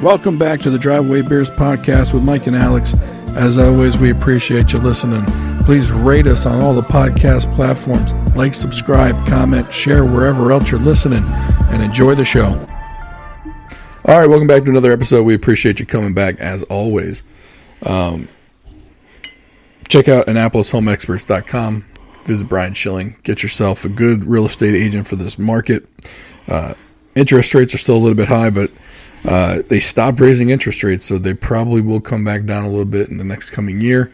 Welcome back to the Driveway Beers podcast with Mike and Alex. As always, we appreciate you listening. Please rate us on all the podcast platforms. Like, subscribe, comment, share wherever else you're listening, and enjoy the show. All right, welcome back to another episode. We appreciate you coming back as always. Check out AnnapolisHomeExperts.com. Visit Brian Schilling. Get yourself a good real estate agent for this market. Interest rates are still a little bit high, but they stopped raising interest rates, so they probably will come back down a little bit in the next coming year.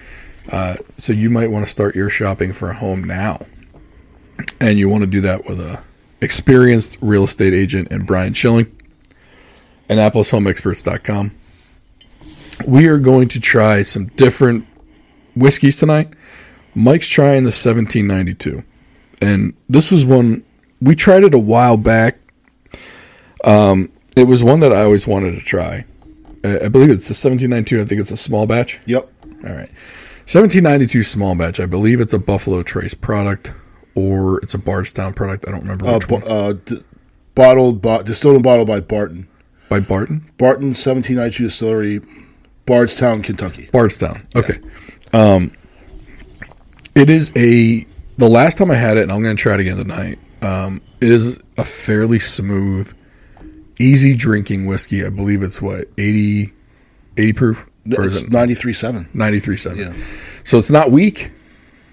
So you might want to start your shopping for a home now. And you want to do that with a experienced real estate agent and Brian Schilling. AnnapolisHomeExperts.com. We are going to try some different whiskeys tonight. Mike's trying the 1792. And this was one, we tried it a while back. It was one that I always wanted to try. I believe it's the 1792. I think it's a small batch. Yep. All right. 1792 small batch. I believe it's a Buffalo Trace product or it's a Bardstown product. I don't remember which one. Distilled and bottled by Barton. By Barton? Barton, 1792 Distillery, Bardstown, Kentucky. Bardstown. Okay. Yeah. It is the last time I had it, and I'm going to try it again tonight. It is a fairly smooth, easy drinking whiskey. I believe it's 80 proof? Or it's 93.7. 93.7. Yeah. So it's not weak.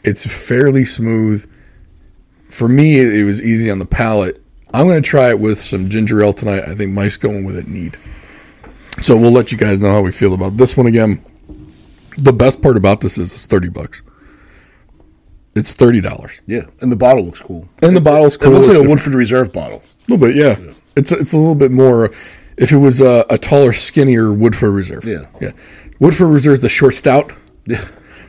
It's fairly smooth. For me, it was easy on the palate. I'm going to try it with some ginger ale tonight. I think Mike's going with it neat. So we'll let you guys know how we feel about this one again. The best part about this is it's $30. It's $30. Yeah, and the bottle looks cool. And the bottle's cool. It looks like a Woodford Reserve bottle. A little bit, yeah. It's a little bit more. If it was a taller, skinnier Woodford Reserve. Yeah. Woodford Reserve is the short stout. Yeah.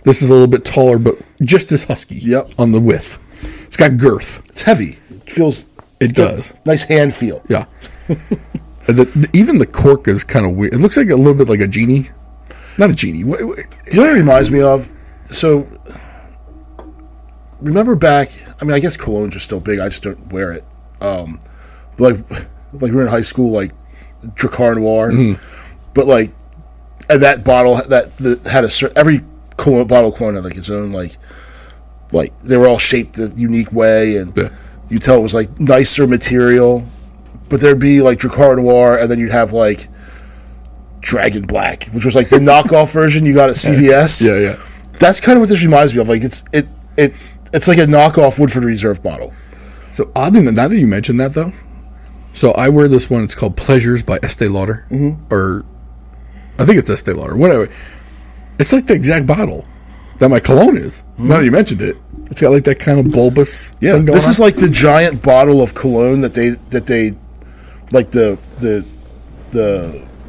This is a little bit taller, but just as husky. Yep. On the width. It's got girth. It's heavy. It feels. It does. Nice hand feel. Yeah. Even the cork is kind of weird. It looks like a little bit like a genie. Not a genie. You know what it reminds me of? So, remember back, I mean, I guess colognes are still big. I just don't wear it. Like we were in high school, like, Dracar Noir. Mm-hmm. But, like, and that bottle, that had a certain, every bottle of cologne had, like, its own, like, they were all shaped a unique way, and you tell it was, like, nicer material. But there'd be, like, Dracar Noir, and then you'd have, like, Dragon Black, which was, like, the knockoff version you got at CVS. Yeah. That's kind of what this reminds me of. Like, it's like a knockoff Woodford Reserve bottle. So, oddly, now that you mentioned that, though, so I wear this one. It's called Pleasures by Estee Lauder. Mm-hmm. Or, I think it's Estee Lauder. Whatever. It's like the exact bottle that my cologne is. Mm-hmm. Now that you mentioned it. It's got, like, that kind of bulbous thing going on. This is like the giant bottle of cologne that they like the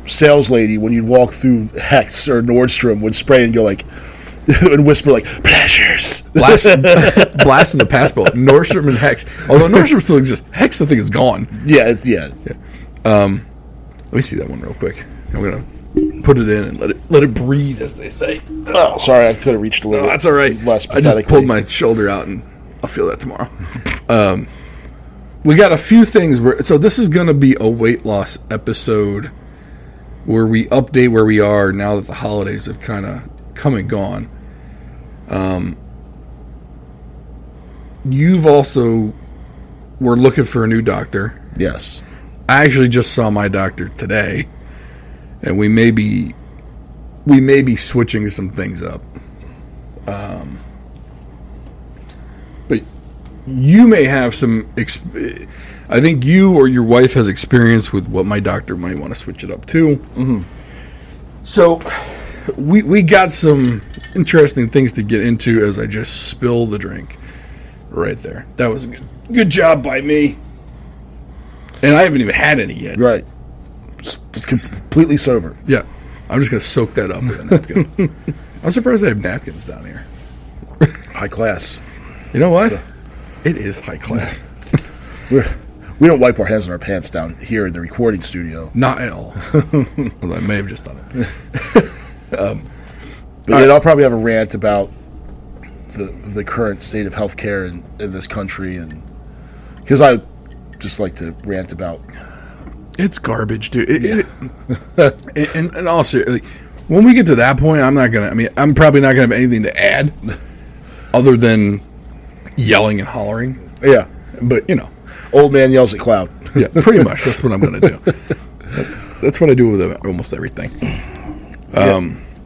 sales lady, when you'd walk through Hecht's or Nordstrom, would spray and go like, and whisper like, pleasures. Blast in the past bowl. Nordstrom and Hecht's. Although Nordstrom still exists. Hecht's, I think, is gone. Yeah. Let me see that one real quick. I'm going to put it in and let it breathe, as they say. Oh, sorry, I could have reached a little bit. That's all right. Less I just pulled my shoulder out, and I'll feel that tomorrow. We got a few things. So this is going to be a weight loss episode where we update where we are now that the holidays have kind of come and gone. You've also were looking for a new doctor. Yes. I actually just saw my doctor today, and we may be switching some things up. But you may have some. I think you or your wife has experience with what my doctor might want to switch it up to. Mm-hmm. So we got some interesting things to get into as I just spill the drink right there. That was a good job by me. And I haven't even had any yet. Right. Completely sober. Yeah. I'm just going to soak that up with a napkin. I'm surprised I have napkins down here. High class. You know what? It is high class. We don't wipe our hands in our pants down here in the recording studio. Not at all. Although I may have just done it. But then I'll probably have a rant about the current state of healthcare in this country, and because I just like to rant about It's garbage, dude. And also, like, when we get to that point, I'm probably not going to have anything to add other than yelling and hollering. Yeah. But, Old man yells at cloud. Yeah, pretty much. That's what I'm going to do. That's what I do with almost everything.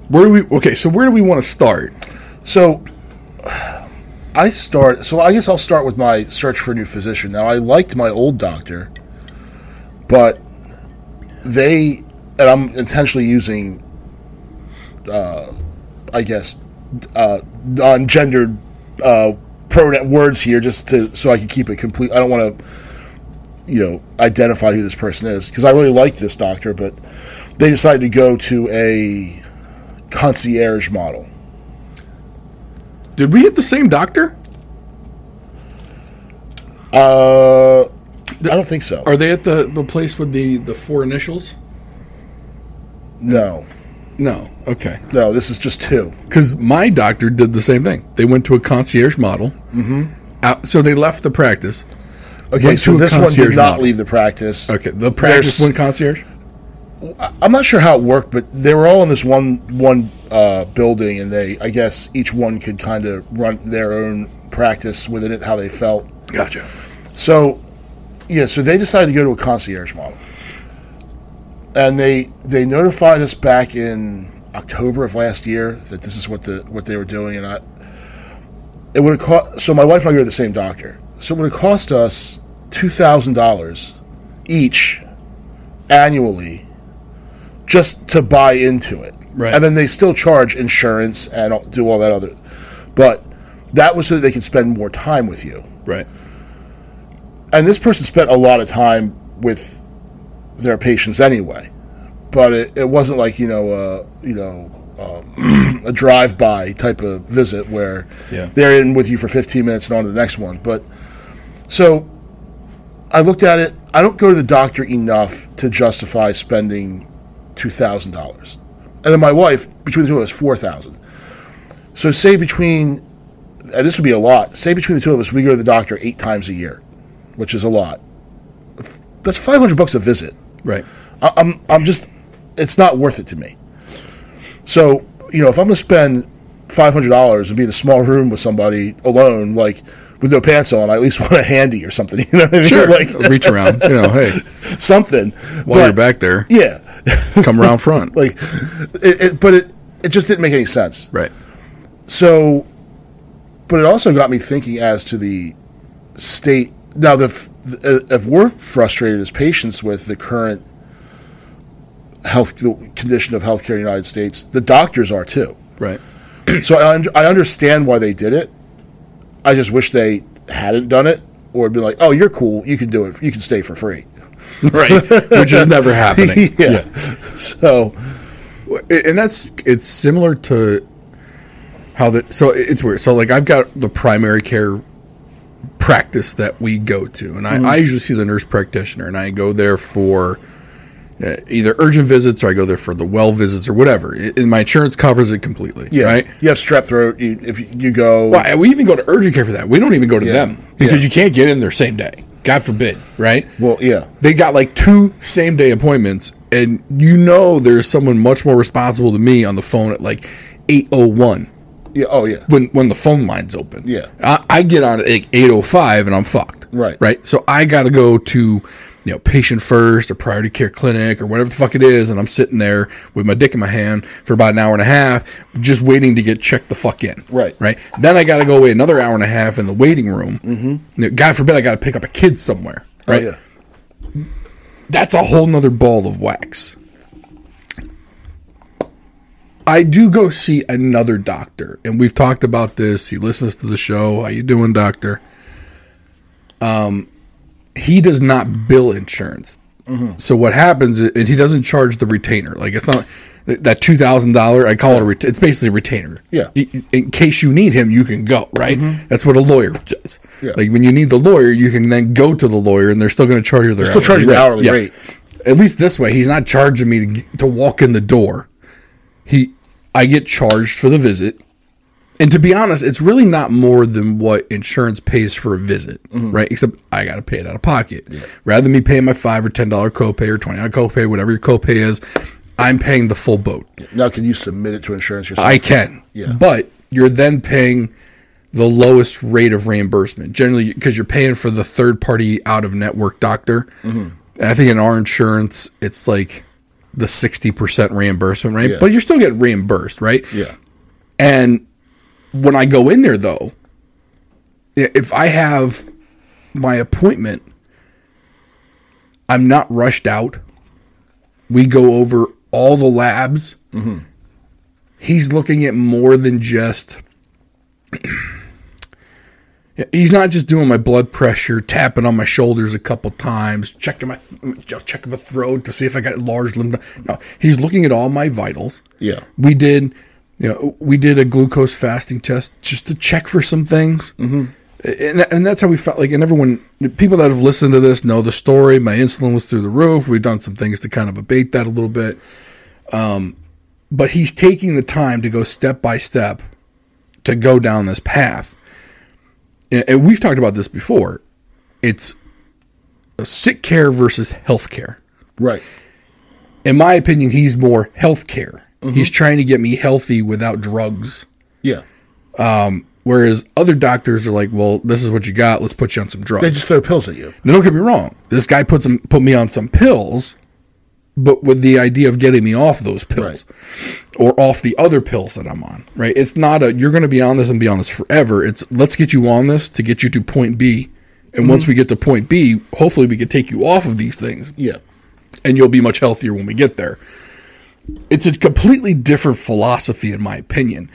Where do we want to start? So, I guess I'll start with my search for a new physician. Now, I liked my old doctor, but and I'm intentionally using, non-gendered pronoun words here so I can keep it complete. I don't want to, identify who this person is, because I really liked this doctor, but they decided to go to a concierge model. Did we hit the same doctor? I don't think so. Are they at the place with the 4 initials? No. No. Okay. No, this is just 2. Because my doctor did the same thing. They went to a concierge model. Mm-hmm. So they left the practice. Okay, so this one did not leave the practice. Okay, the practice went concierge? I'm not sure how it worked, but they were all in this one building, and I guess each one could kind of run their own practice within it, how they felt. Gotcha. So they decided to go to a concierge model. And they notified us back in October of last year that this is what they were doing, and it would have cost. So my wife and I go to the same doctor. So it would have cost us $2,000 each annually just to buy into it. Right. And then they still charge insurance and do all that other. But that was so that they could spend more time with you. Right. And this person spent a lot of time with their patients anyway. But it wasn't like, a drive-by type of visit where they're in with you for 15 minutes and on to the next one. But so I looked at it. I don't go to the doctor enough to justify spending $2,000. And then my wife, between the two of us, $4,000. So say and this would be a lot, say between the two of us, we go to the doctor 8 times a year, which is a lot. That's $500 a visit. Right. I'm just, it's not worth it to me. So, if I'm going to spend $500 and be in a small room with somebody alone, like with no pants on, I at least want a handy or something. You know what I mean? Sure. Like, reach around. Hey, something. While you're back there, yeah, come around front. But it just didn't make any sense. Right. So, but it also got me thinking as to the state. Now, if we're frustrated as patients with the current condition of healthcare in the United States, the doctors are too. Right. So I understand why they did it. I just wish they hadn't done it, or be like, "Oh, you're cool. You can do it. You can stay for free." Right. Which is never happening. Yeah. So, and it's similar to how so it's weird. So like I've got the primary care practice that we go to, and I usually see the nurse practitioner, and I go there for either urgent visits or I go there for the well visits or whatever. And my insurance covers it completely. Yeah. Right? You have strep throat. If you go... Well, we even go to urgent care for that. We don't even go to them because you can't get in there same day. God forbid, right? Well, yeah. They got like 2 same-day appointments, and there's someone much more responsible than me on the phone at like 8:01. Yeah. Oh, yeah. When the phone line's open. Yeah. I get on at 8:05 and I'm fucked. Right. Right? So I got to go to... patient first or priority care clinic or whatever the fuck it is, and I'm sitting there with my dick in my hand for about an hour and a half just waiting to get checked the fuck in. Right. Then I got to go wait another hour and a half in the waiting room. Mm-hmm. God forbid I got to pick up a kid somewhere. Right. Oh, yeah. That's a whole nother ball of wax. I do go see another doctor, and we've talked about this. He listens to the show. How you doing, doctor? He does not bill insurance. Mm-hmm. So what happens is he doesn't charge the retainer. Like, it's not that $2,000. I call it it's basically a retainer. Yeah. In case you need him, you can go, right? Mm-hmm. That's what a lawyer does. Yeah. Like, when you need the lawyer, you can then go to the lawyer, and they're still going to charge you their hourly rate. At least this way, he's not charging me to walk in the door. I get charged for the visit, And to be honest, it's really not more than what insurance pays for a visit, right? Except I got to pay it out of pocket. Yeah. Rather than me paying my $5 or $10 copay or $20 copay, whatever your copay is, I'm paying the full boat. Now, can you submit it to insurance yourself? I can. Yeah. But you're then paying the lowest rate of reimbursement, generally because you're paying for the third-party out-of-network doctor. And I think in our insurance, it's like the 60% reimbursement, right? Yeah. But you're still getting reimbursed, right? Yeah. And when I go in there, though, if I have my appointment, I'm not rushed out. We go over all the labs. He's looking at more than just... He's not just doing my blood pressure, tapping on my shoulders a couple times, checking the throat to see if I got large lymph. No, he's looking at all my vitals. Yeah. We did a glucose fasting test just to check for some things. And that's how we felt like, and everyone, people that have listened to this know the story. My insulin was through the roof. We've done some things to kind of abate that a little bit. But he's taking the time to go step by step to go down this path. And we've talked about this before. It's a Sickcare versus healthcare. Right. In my opinion, he's more healthcare. He's trying to get me healthy without drugs. Yeah. Whereas other doctors are like, well, this is what you got. Let's put you on some drugs. They just throw pills at you. Now, don't get me wrong. This guy put me on some pills, but with the idea of getting me off those pills or off the other pills that I'm on, right? It's not you're going to be on this and be on this forever. It's let's get you on this to get you to point B. And once we get to point B, hopefully we can take you off of these things. Yeah. And you'll be much healthier when we get there. It's a completely different philosophy, in my opinion.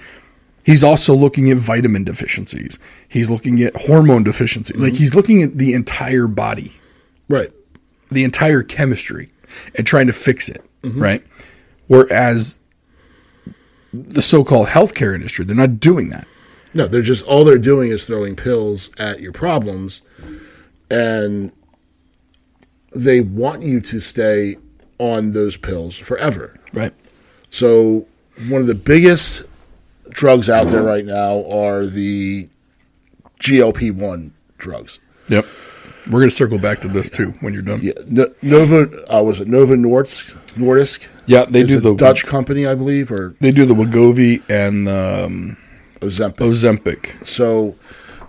He's also looking at vitamin deficiencies. He's looking at hormone deficiencies. Like he's looking at the entire body. Right. The entire chemistry. And trying to fix it, right? Whereas the so-called healthcare industry, they're not doing that. No, all they're doing is throwing pills at your problems, and they want you to stay on those pills forever. Right. So one of the biggest drugs out there right now are the GLP-1 drugs. Yep. We're going to circle back to this too when you're done. Yeah, Novo Nordisk? Yeah, they do the Dutch company, I believe, or they do the Wegovy and the Ozempic. So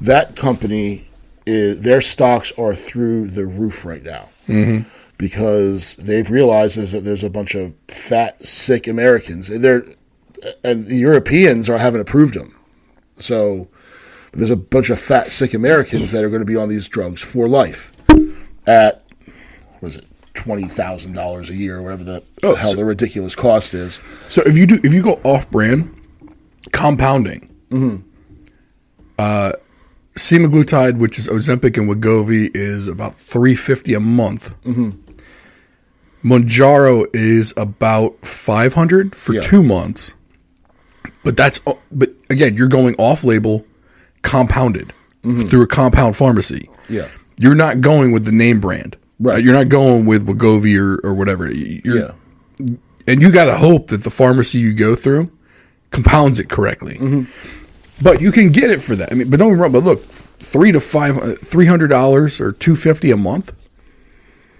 that company, their stocks are through the roof right now because they've realized that there's a bunch of fat, sick Americans, and the Europeans haven't approved them. So there's a bunch of fat, sick Americans that are going to be on these drugs for life at, $20,000 a year or whatever the ridiculous cost is. So if you go off-brand, compounding, semaglutide, which is Ozempic and Wegovy, is about $350 a month. Mounjaro is about $500 for 2 months. But again, you're going off-label, compounded through a compound pharmacy. Yeah, you're not going with the name brand. Right. You're not going with Wegovy or whatever. And you got to hope that the pharmacy you go through compounds it correctly. But you can get it for that. I mean, but don't get me wrong. But look, $300 or $250 a month.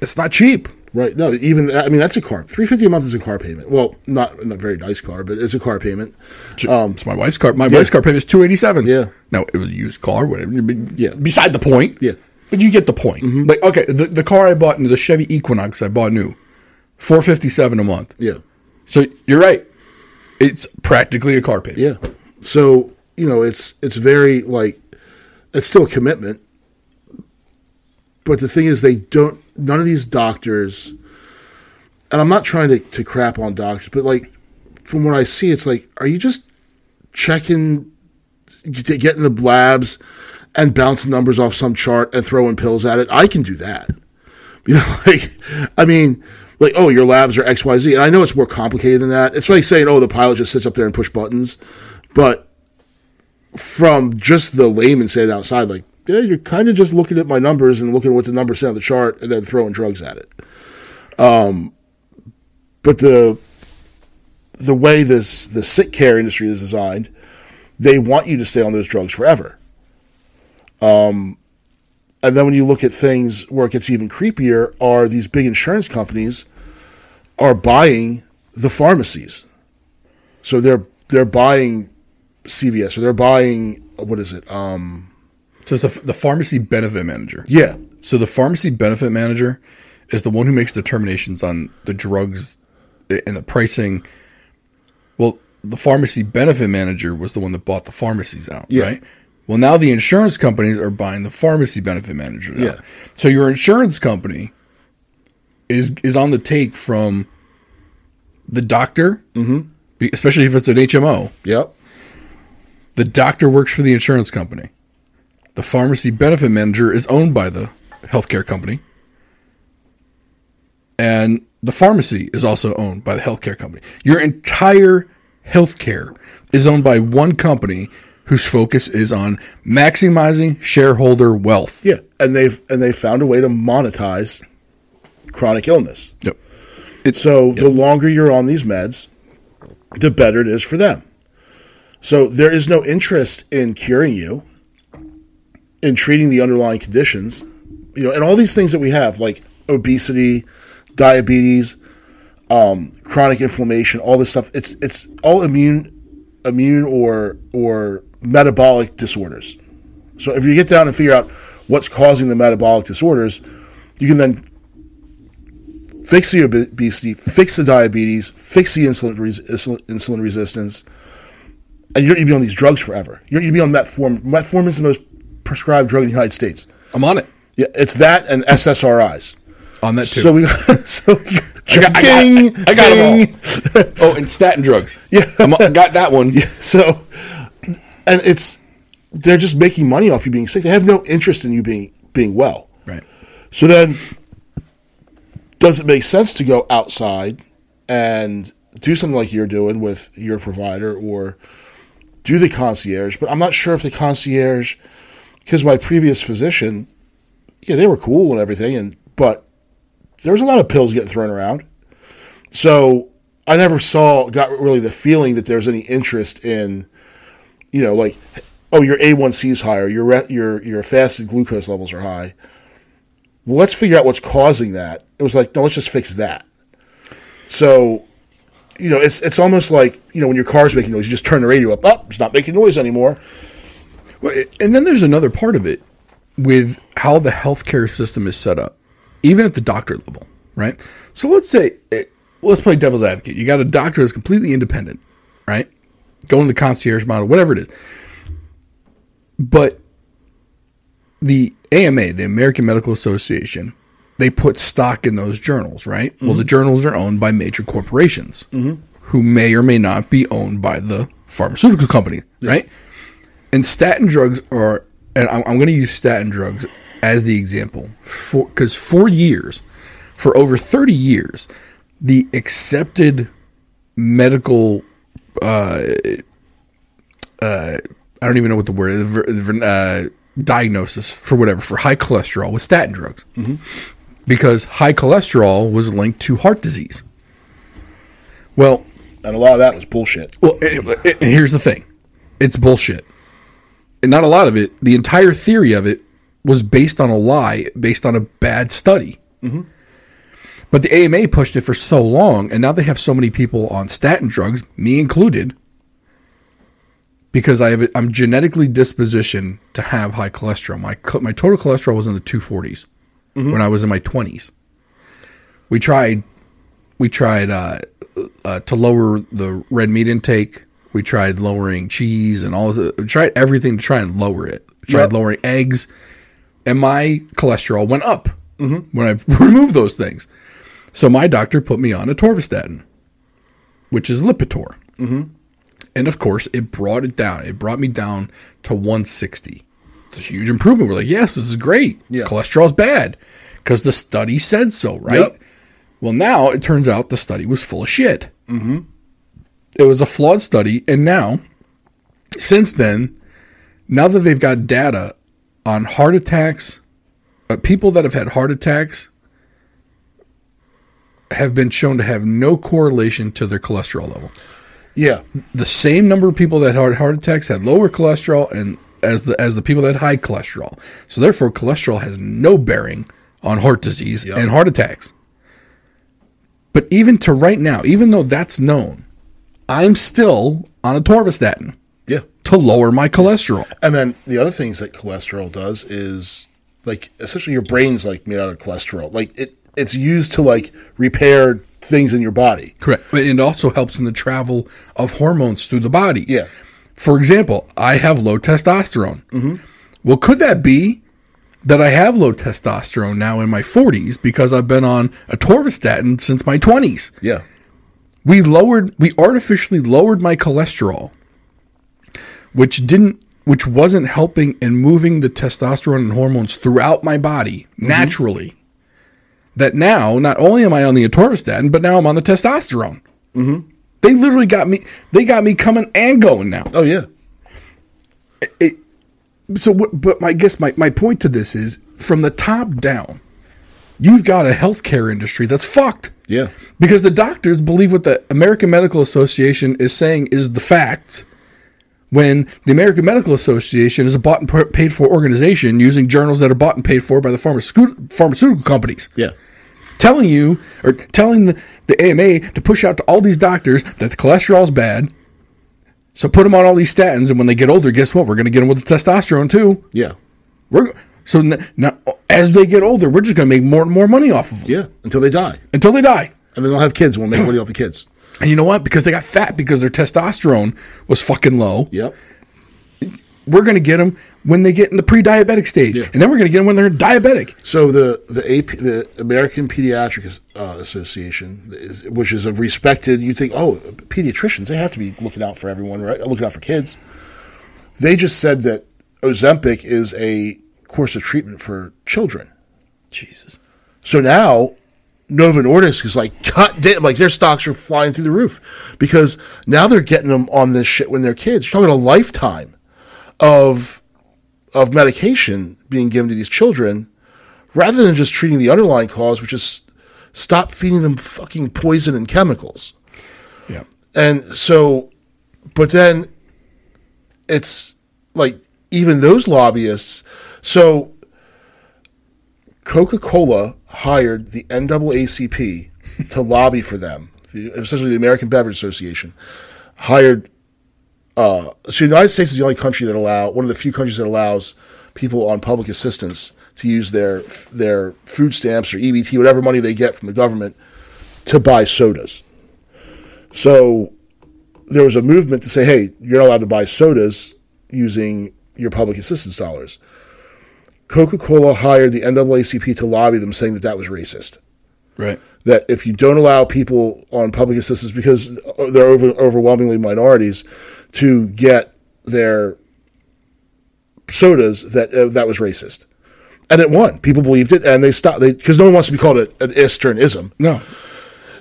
It's not cheap. Right. No, that's a car. $350 a month is a car payment. Well, not a very nice car, but it's a car payment. It's my wife's car. My wife's car payment is $287. Yeah. Now it was a used car. Whatever. Yeah. Beside the point. Yeah. But you get the point. Like, okay, the car I bought, the Chevy Equinox I bought new, $457 a month. Yeah. So you're right. It's practically a car payment. Yeah. So it's very it's still a commitment. But the thing is, none of these doctors, and I'm not trying to crap on doctors, but from what I see, it's are you just checking, getting the labs and bouncing numbers off some chart and throwing pills at it? I can do that. Oh, your labs are XYZ. And I know it's more complicated than that. It's like saying, oh, the pilot just sits up there and push buttons. But from just the layman standing outside, yeah, you're kind of just looking at my numbers and looking at what the numbers say on the chart and then throwing drugs at it. But the way the Sickcare industry is designed they want you to stay on those drugs forever. And then when you look at things where it gets even creepier, are these big insurance companies are buying the pharmacies. So they're buying CVS, or they're buying, what is it? So it's the pharmacy benefit manager. Yeah. So the pharmacy benefit manager is the one who makes determinations on the drugs and the pricing. Well, the pharmacy benefit manager was the one that bought the pharmacies out, right? Well, now the insurance companies are buying the pharmacy benefit manager out. Yeah. So your insurance company is on the take from the doctor, especially if it's an HMO. Yep. The doctor works for the insurance company. The pharmacy benefit manager is owned by the healthcare company. And the pharmacy is also owned by the healthcare company. Your entire healthcare is owned by one company whose focus is on maximizing shareholder wealth. Yeah, and they've found a way to monetize chronic illness. Yep. The longer you're on these meds, the better it is for them. So there is no interest in curing you, in treating the underlying conditions, and all these things that we have, like obesity, diabetes, chronic inflammation, all this stuff. It's all immune or metabolic disorders. So if you get down and figure out what's causing the metabolic disorders, you can then fix the obesity, fix the diabetes, fix the insulin resistance, and you don't need to be on these drugs forever. You don't need to be on metformin. Metformin is the most prescribed drug in the United States. I'm on it. Yeah, it's that and SSRIs. On that too. I got them all. Oh, and statin drugs. Yeah, I got that one. Yeah, so, and they're just making money off you being sick. They have no interest in you being well. Right. So then, does it make sense to go outside and do something like you're doing with your provider, or do the concierge? But I'm not sure if the concierge, because my previous physician, they were cool and everything, but there was a lot of pills getting thrown around. So I never got really the feeling that there's any interest in, like, oh, your A1C is higher, your fasted glucose levels are high. Well, let's figure out what's causing that. It was like, no, let's just fix that. So, it's almost like, when your car's making noise, you just turn the radio up. Oh, it's not making noise anymore. Well, and then there's another part of it with how the healthcare system is set up, even at the doctor level, right? So let's play devil's advocate. You got a doctor that's completely independent, right? Going to the concierge model, whatever it is. But the AMA, the American Medical Association, they put stock in those journals, right? Mm-hmm. Well, the journals are owned by major corporations who may or may not be owned by the pharmaceutical company, right? And statin drugs are, and I'm going to use statin drugs as the example, because for over 30 years, the accepted medical, I don't even know what the word is, diagnosis for high cholesterol was statin drugs. Because high cholesterol was linked to heart disease. Well, and a lot of that was bullshit. Well, and here's the thing. It's bullshit. And not a lot of it. The entire theory of it was based on a lie, based on a bad study. But the AMA pushed it for so long, and now they have so many people on statin drugs, me included, because I'm genetically dispositioned to have high cholesterol. My total cholesterol was in the 240s when I was in my 20s. We tried to lower the red meat intake. We tried lowering cheese and all of it. We tried everything to try and lower it. We tried lowering eggs, and my cholesterol went up when I removed those things. So my doctor put me on atorvastatin, which is Lipitor. And of course, it brought it down. It brought me down to 160. It's a huge improvement. We're like, yes, this is great. Yeah. Cholesterol's bad because the study said so, right? Yep. Well, now it turns out the study was full of shit. It was a flawed study. And now, since then, now that they've got data on heart attacks, people that have had heart attacks have been shown to have no correlation to their cholesterol level. Yeah. The same number of people that had heart attacks had lower cholesterol and as the people that had high cholesterol. So therefore, cholesterol has no bearing on heart disease and heart attacks. But even to right now, even though that's known, I'm still on a atorvastatin. Yeah. To lower my cholesterol. And then the other things that cholesterol does is, like, essentially your brain's, like, made out of cholesterol. Like, it's used to, like, repair things in your body. Correct. But it also helps in the travel of hormones through the body. Yeah. For example, I have low testosterone. Mm-hmm. Well, could that be that I have low testosterone now in my 40s because I've been on atorvastatin since my 20s? Yeah. We artificially lowered my cholesterol, which wasn't helping in moving the testosterone and hormones throughout my body naturally. That now, not only am I on the atorvastatin, but now I'm on the testosterone. Mm-hmm. They literally got me coming and going now. Oh, yeah. But I guess my point to this is, from the top down, you've got a healthcare industry that's fucked. Yeah. Because the doctors believe what the American Medical Association is saying is the facts, when the American Medical Association is a bought and paid for organization using journals that are bought and paid for by the pharmaceutical companies. Yeah. Telling the AMA to push out to all these doctors that the cholesterol is bad. So put them on all these statins, and when they get older, guess what? We're going to get them with the testosterone too. Yeah. So now, as they get older, we're just going to make more and more money off of them. Yeah, until they die. And then they'll have kids and we'll make money off the kids. And you know what? Because they got fat because their testosterone was fucking low. Yep. We're going to get them when they get in the pre-diabetic stage. Yeah. And then we're going to get them when they're diabetic. So the American Pediatric Association, which is a respected, you think, pediatricians, they have to be looking out for everyone, right? Looking out for kids. They just said that Ozempic is a course of treatment for children. Jesus. So now Novo Nordisk is like, God damn, like their stocks are flying through the roof because now they're getting them on this shit when they're kids. You're talking a lifetime of medication being given to these children rather than just treating the underlying cause, which is stop feeding them fucking poison and chemicals. Yeah. And so, but then it's like even those lobbyists. So Coca-Cola hired the NAACP to lobby for them, essentially the American Beverage Association, hired. So the United States is the only country one of the few countries that allows people on public assistance to use their food stamps or EBT, whatever money they get from the government, to buy sodas. So there was a movement to say, hey, you're not allowed to buy sodas using your public assistance dollars. Coca-Cola hired the NAACP to lobby them, saying that was racist. Right. That if you don't allow people on public assistance, because they're overwhelmingly minorities, to get their sodas, that was racist. And it won. People believed it, and they stopped. Because no one wants to be called an ist or an ism. No.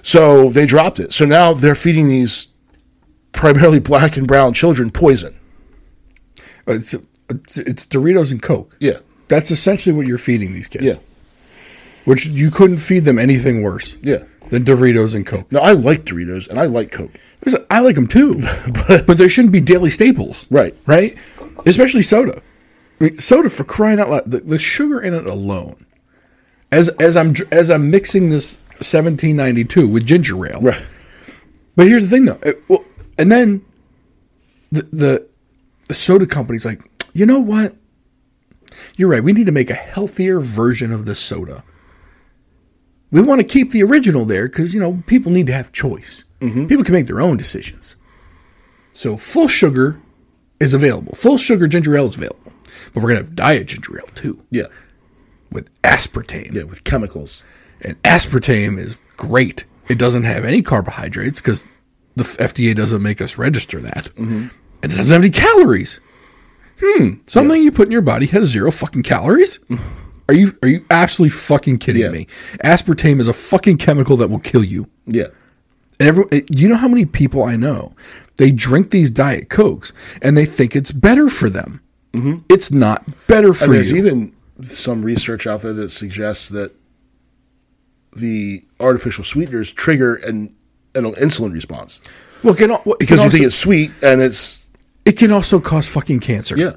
So they dropped it. So now they're feeding these primarily black and brown children poison. It's Doritos and Coke. Yeah. That's essentially what you're feeding these kids. Yeah. Which you couldn't feed them anything worse. Yeah. Than Doritos and Coke. No, I like Doritos and I like Coke. I like them too, but they shouldn't be daily staples. Right. Right? Especially soda. I mean, soda, for crying out loud, the sugar in it alone. As I'm mixing this 1792 with ginger ale. Right. But here's the thing though. And then the soda company's like, you know what? You're right. We need to make a healthier version of the soda. We want to keep the original there because, people need to have choice. Mm-hmm. People can make their own decisions. So full sugar is available. Full sugar ginger ale is available. But we're going to have diet ginger ale too. Yeah. With aspartame. Yeah, with chemicals. And aspartame is great. It doesn't have any carbohydrates because the FDA doesn't make us register that. Mm-hmm. And it doesn't have any calories. Something you put in your body has 0 fucking calories? Are you absolutely fucking kidding me? Aspartame is a fucking chemical that will kill you. Yeah. And you know how many people I know, they drink these Diet Cokes and they think it's better for them. Mm-hmm. It's not better for you. There's even some research out there that suggests that the artificial sweeteners trigger an insulin response. Well, because you think it's sweet and it can also cause fucking cancer. Yeah.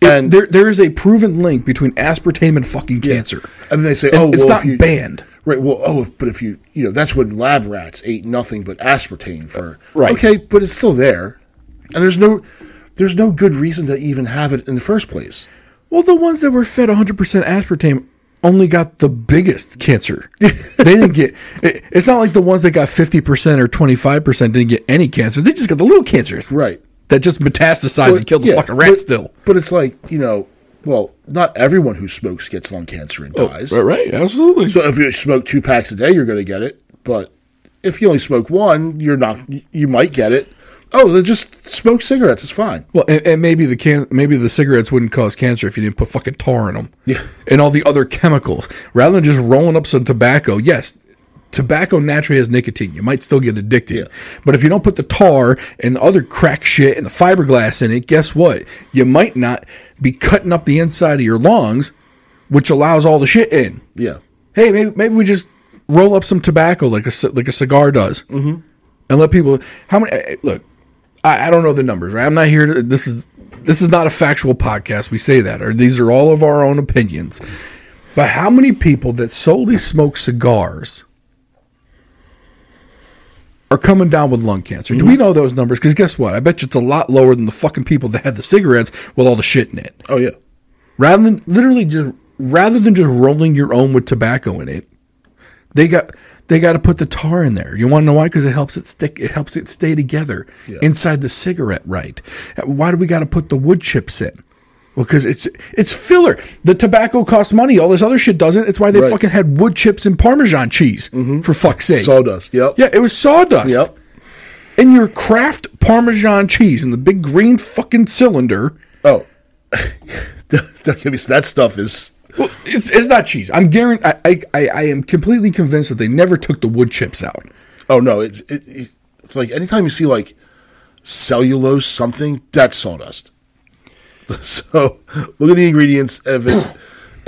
And there is a proven link between aspartame and fucking cancer. And then they say, it's not banned. Right. Well, but if that's when lab rats ate nothing but aspartame for. Right. Okay, but it's still there. And there's no good reason to even have it in the first place. Well, the ones that were fed 100% aspartame only got the biggest cancer. They didn't get. It's not like the ones that got 50% or 25% didn't get any cancer. They just got the little cancers, right? That just metastasized and killed the fucking rat. Still, but it's like not everyone who smokes gets lung cancer and dies. Right, absolutely. So if you smoke 2 packs a day, you're going to get it. But if you only smoke one, you're not. You might get it. Oh, then just smoke cigarettes. It's fine. Well, and maybe the cigarettes wouldn't cause cancer if you didn't put fucking tar in them. Yeah. And all the other chemicals. Rather than just rolling up some tobacco, yes, tobacco naturally has nicotine. You might still get addicted. Yeah. But if you don't put the tar and the other crack shit and the fiberglass in it, guess what? You might not be cutting up the inside of your lungs, which allows all the shit in. Yeah. Hey, maybe we just roll up some tobacco like a cigar does. Mm-hmm. And let people... Look... I don't know the numbers, right? I'm not here to... This is not a factual podcast. We say that. Or these are all of our own opinions. But how many people that solely smoke cigars are coming down with lung cancer? Do we know those numbers? Because guess what? I bet you it's a lot lower than the fucking people that had the cigarettes with all the shit in it. Oh, yeah. Rather than just rolling your own with tobacco in it, they got to put the tar in there. You want to know why? Because it helps it stick. It helps it stay together inside the cigarette. Right? Why do we got to put the wood chips in? Well, because it's filler. The tobacco costs money. All this other shit doesn't. It's why they fucking had wood chips and Parmesan cheese. Mm-hmm. For fuck's sake. Sawdust. Yep. Yeah, it was sawdust. Yep. And your Kraft Parmesan cheese in the big green fucking cylinder. Oh, don't give me that stuff is. Well, it's not cheese. I'm guaranteed. I am completely convinced that they never took the wood chips out. Oh no! It's like anytime you see like cellulose something, that's sawdust. So look at the ingredients of it.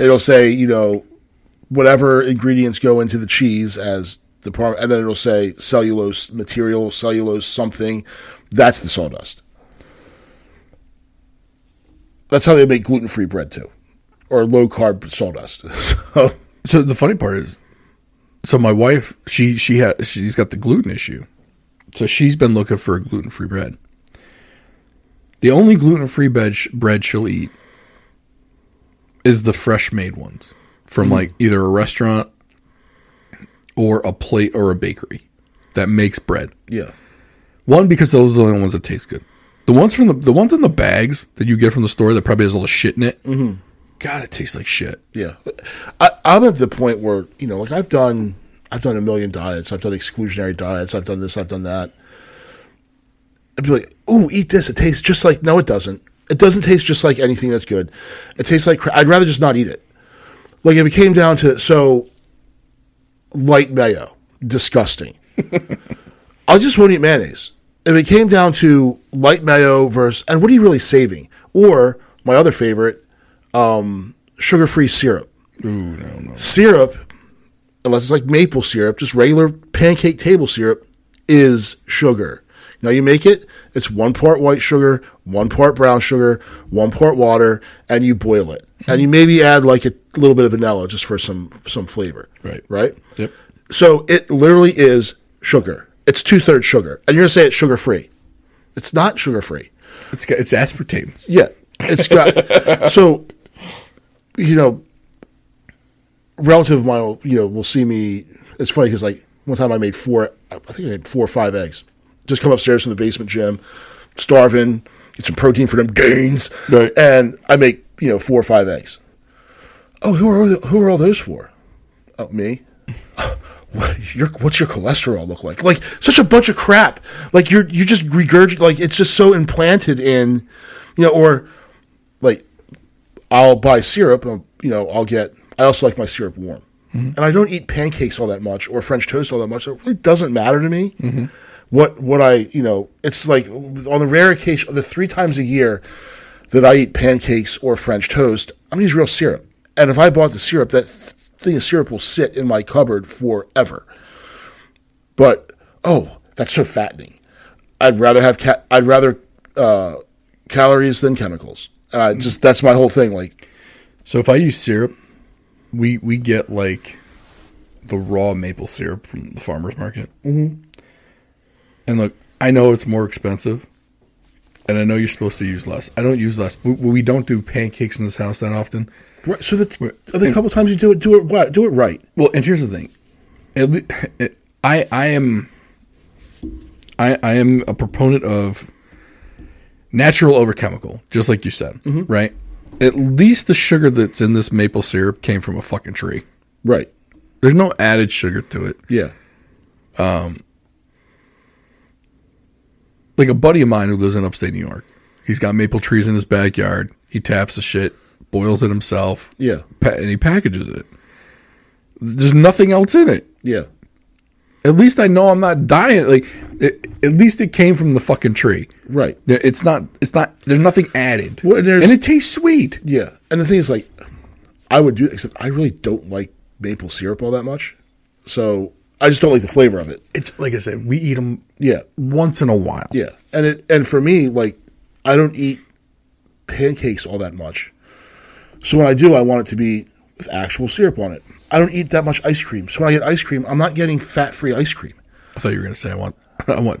It'll say whatever ingredients go into the cheese as the and then it'll say cellulose material, cellulose something. That's the sawdust. That's how they make gluten-free bread too. Or low-carb sawdust. So the funny part is, my wife, she's got the gluten issue. So she's been looking for a gluten-free bread. The only gluten-free bread she'll eat is the fresh-made ones from like either a restaurant or a plate or a bakery that makes bread. Yeah. One, because those are the only ones that taste good. The ones in the bags that you get from the store that probably has all the shit in it. Mm-hmm. God, it tastes like shit. Yeah, I'm at the point where like I've done a million diets. I've done exclusionary diets. I've done this. I've done that. I'd be like, "Ooh, eat this. It tastes just like." No, it doesn't. It doesn't taste just like anything that's good. It tastes like. I'd rather just not eat it. Like if it came down to light mayo, disgusting. I just won't eat mayonnaise. If it came down to light mayo versus, and what are you really saving? Or my other favorite. Sugar-free syrup. Ooh, no. Syrup, unless it's like maple syrup, just regular pancake table syrup, is sugar. You make it, it's 1 part white sugar, 1 part brown sugar, 1 part water, and you boil it. Mm-hmm. And you maybe add like a little bit of vanilla just for some flavor. Right? Yep. So it literally is sugar. It's 2/3 sugar. And you're going to say it's sugar-free. It's not sugar-free. It's aspartame. Yeah. It's got... So... relative of mine will see me. It's funny because like one time I made 4 or 5 eggs. Just come upstairs from the basement gym, starving, get some protein for them gains, right. And I make 4 or 5 eggs. Oh, who are all those for? Oh, me. What's your cholesterol look like? Like such a bunch of crap. Like you just regurgitate. Like it's just so implanted in, or like. I'll buy syrup, and I also like my syrup warm. Mm-hmm. And I don't eat pancakes all that much or French toast all that much. It really doesn't matter to me. Mm-hmm. What I, it's like on the rare occasion, the 3 times a year that I eat pancakes or French toast, I'm going to use real syrup. And if I bought the syrup, that thing of syrup will sit in my cupboard forever. But, that's so fattening. I'd rather have calories than chemicals, and that's my whole thing. Like, so if I use syrup, we get like the raw maple syrup from the farmer's market. Mm-hmm. And look, I know it's more expensive, and I know you're supposed to use less. I don't use less. We don't do pancakes in this house that often. Right. So the couple times you do it right. Well, and here's the thing. I am a proponent of natural over chemical, just like you said, right? At least the sugar that's in this maple syrup came from a fucking tree. Right. There's no added sugar to it. Yeah. Like a buddy of mine who lives in upstate New York, he's got maple trees in his backyard. He taps the shit, boils it himself. Yeah. And he packages it. There's nothing else in it. Yeah. At least I know I'm not dying. Like, at least it came from the fucking tree. Right. It's not, there's nothing added. Well, and it tastes sweet. Yeah. And the thing is, like, I would do, except I really don't like maple syrup all that much. So I just don't like the flavor of it. It's, like I said, we eat them yeah. once in a while. Yeah. And for me, like, I don't eat pancakes all that much. So when I do, I want it to be with actual syrup on it. I don't eat that much ice cream. So when I get ice cream, I'm not getting fat-free ice cream. I thought you were going to say I want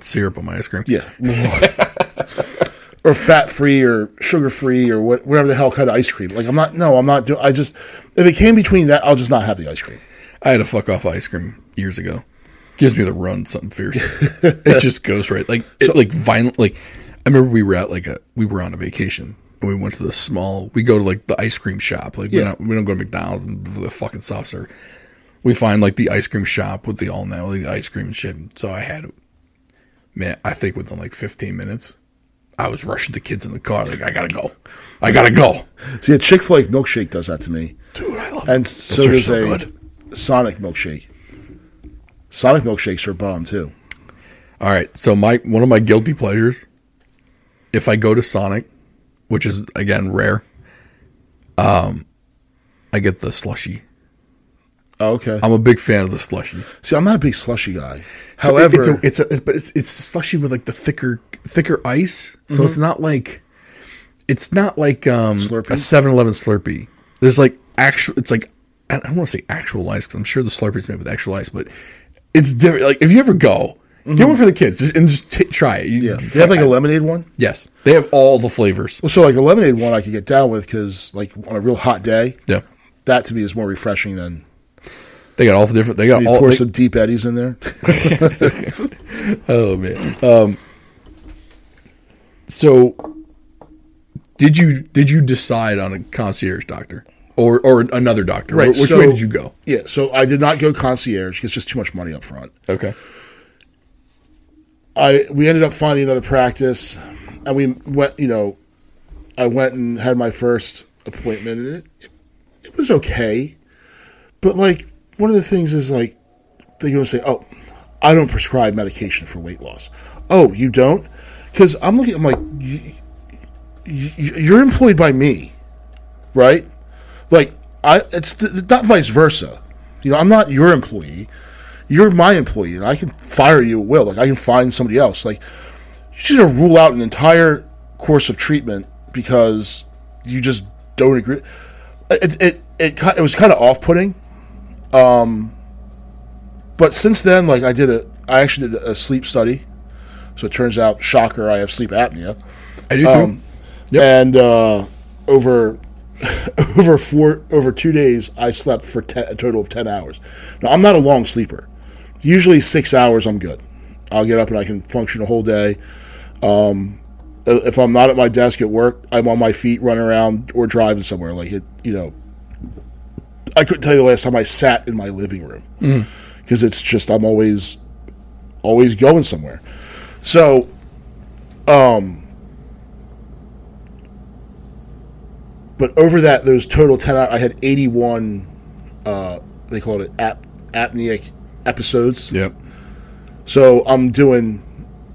syrup on my ice cream. Yeah. Or fat-free or sugar-free or whatever the hell kind of ice cream. Like, I'm not doing, if it came between that, I'll just not have the ice cream. I had a fuck off ice cream years ago. Gives me the run, something fierce. It just goes right. Like, like violent. Like, I remember we were on a vacation. And we went to we go to like the ice cream shop. Like we don't go to McDonald's and the fucking soft serve. We find like the ice cream shop with the all now the ice cream and shit. So I had, man, I think within like 15 minutes, I was rushing the kids in the car. Like, I gotta go. See, a Chick-fil-A milkshake does that to me. Dude, I love it. And so does a Sonic milkshake. Sonic milkshakes are bomb too. All right. So one of my guilty pleasures, if I go to Sonic, which is, again, rare, I get the slushie. Oh, okay. I'm a big fan of the slushie. See, I'm not a big slushie guy. So however, it's slushie with like the thicker ice. So it's not like a 7-Eleven Slurpee. There's like it's like, I don't want to say actual ice because I'm sure the Slurpee's made with actual ice, but it's different. Like, if you ever go, get one for the kids and just try it. They have like a lemonade one? Yes. They have all the flavors. Well, so like a lemonade one I could get down with because like on a real hot day, yeah, that to me is more refreshing than. They got all the different. They got all. Pour some Deep Eddies in there. Oh man. So, did you decide on a concierge doctor or another doctor? Right. Which way did you go? Yeah. So I did not go concierge because it's just too much money up front. Okay. We ended up finding another practice, and we went. I went and had my first appointment, and it was okay, but like one of the things is like they go and say, "Oh, I don't prescribe medication for weight loss." Oh, you don't? Because I'm like, you're employed by me, right? Like it's not vice versa. I'm not your employee. You're my employee, and I can fire you at will. Like, I can find somebody else. Like, you should rule out an entire course of treatment because you just don't agree. It was kind of off-putting. But since then, like, I actually did a sleep study. So it turns out, shocker, I have sleep apnea. I do too. Yep. And over 2 days, I slept for a total of 10 hours. Now, I'm not a long sleeper. Usually 6 hours, I'm good. I'll get up and I can function a whole day. If I'm not at my desk at work, I'm on my feet, running around, or driving somewhere. Like I couldn't tell you the last time I sat in my living room because it's just I'm always going somewhere. So, but over those total 10 hours, I had 81. They call it apneic episodes. Yep. So I'm doing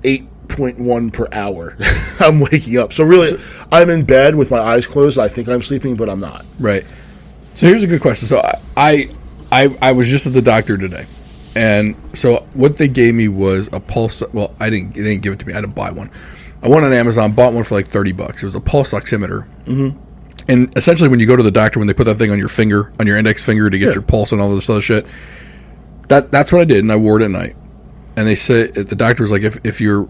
8.1 per hour. I'm waking up. So really, I'm in bed with my eyes closed. I think I'm sleeping, but I'm not. Right. So here's a good question. So I was just at the doctor today, And so what they gave me was a pulse. Well, they didn't give it to me. I had to buy one. I went on Amazon, bought one for like $30. It was a pulse oximeter. Mm-hmm. And essentially, when you go to the doctor, when they put that thing on your finger, on your index finger to get your pulse and all this other shit, that's what I did, and I wore it at night. And they said, the doctor was like, if your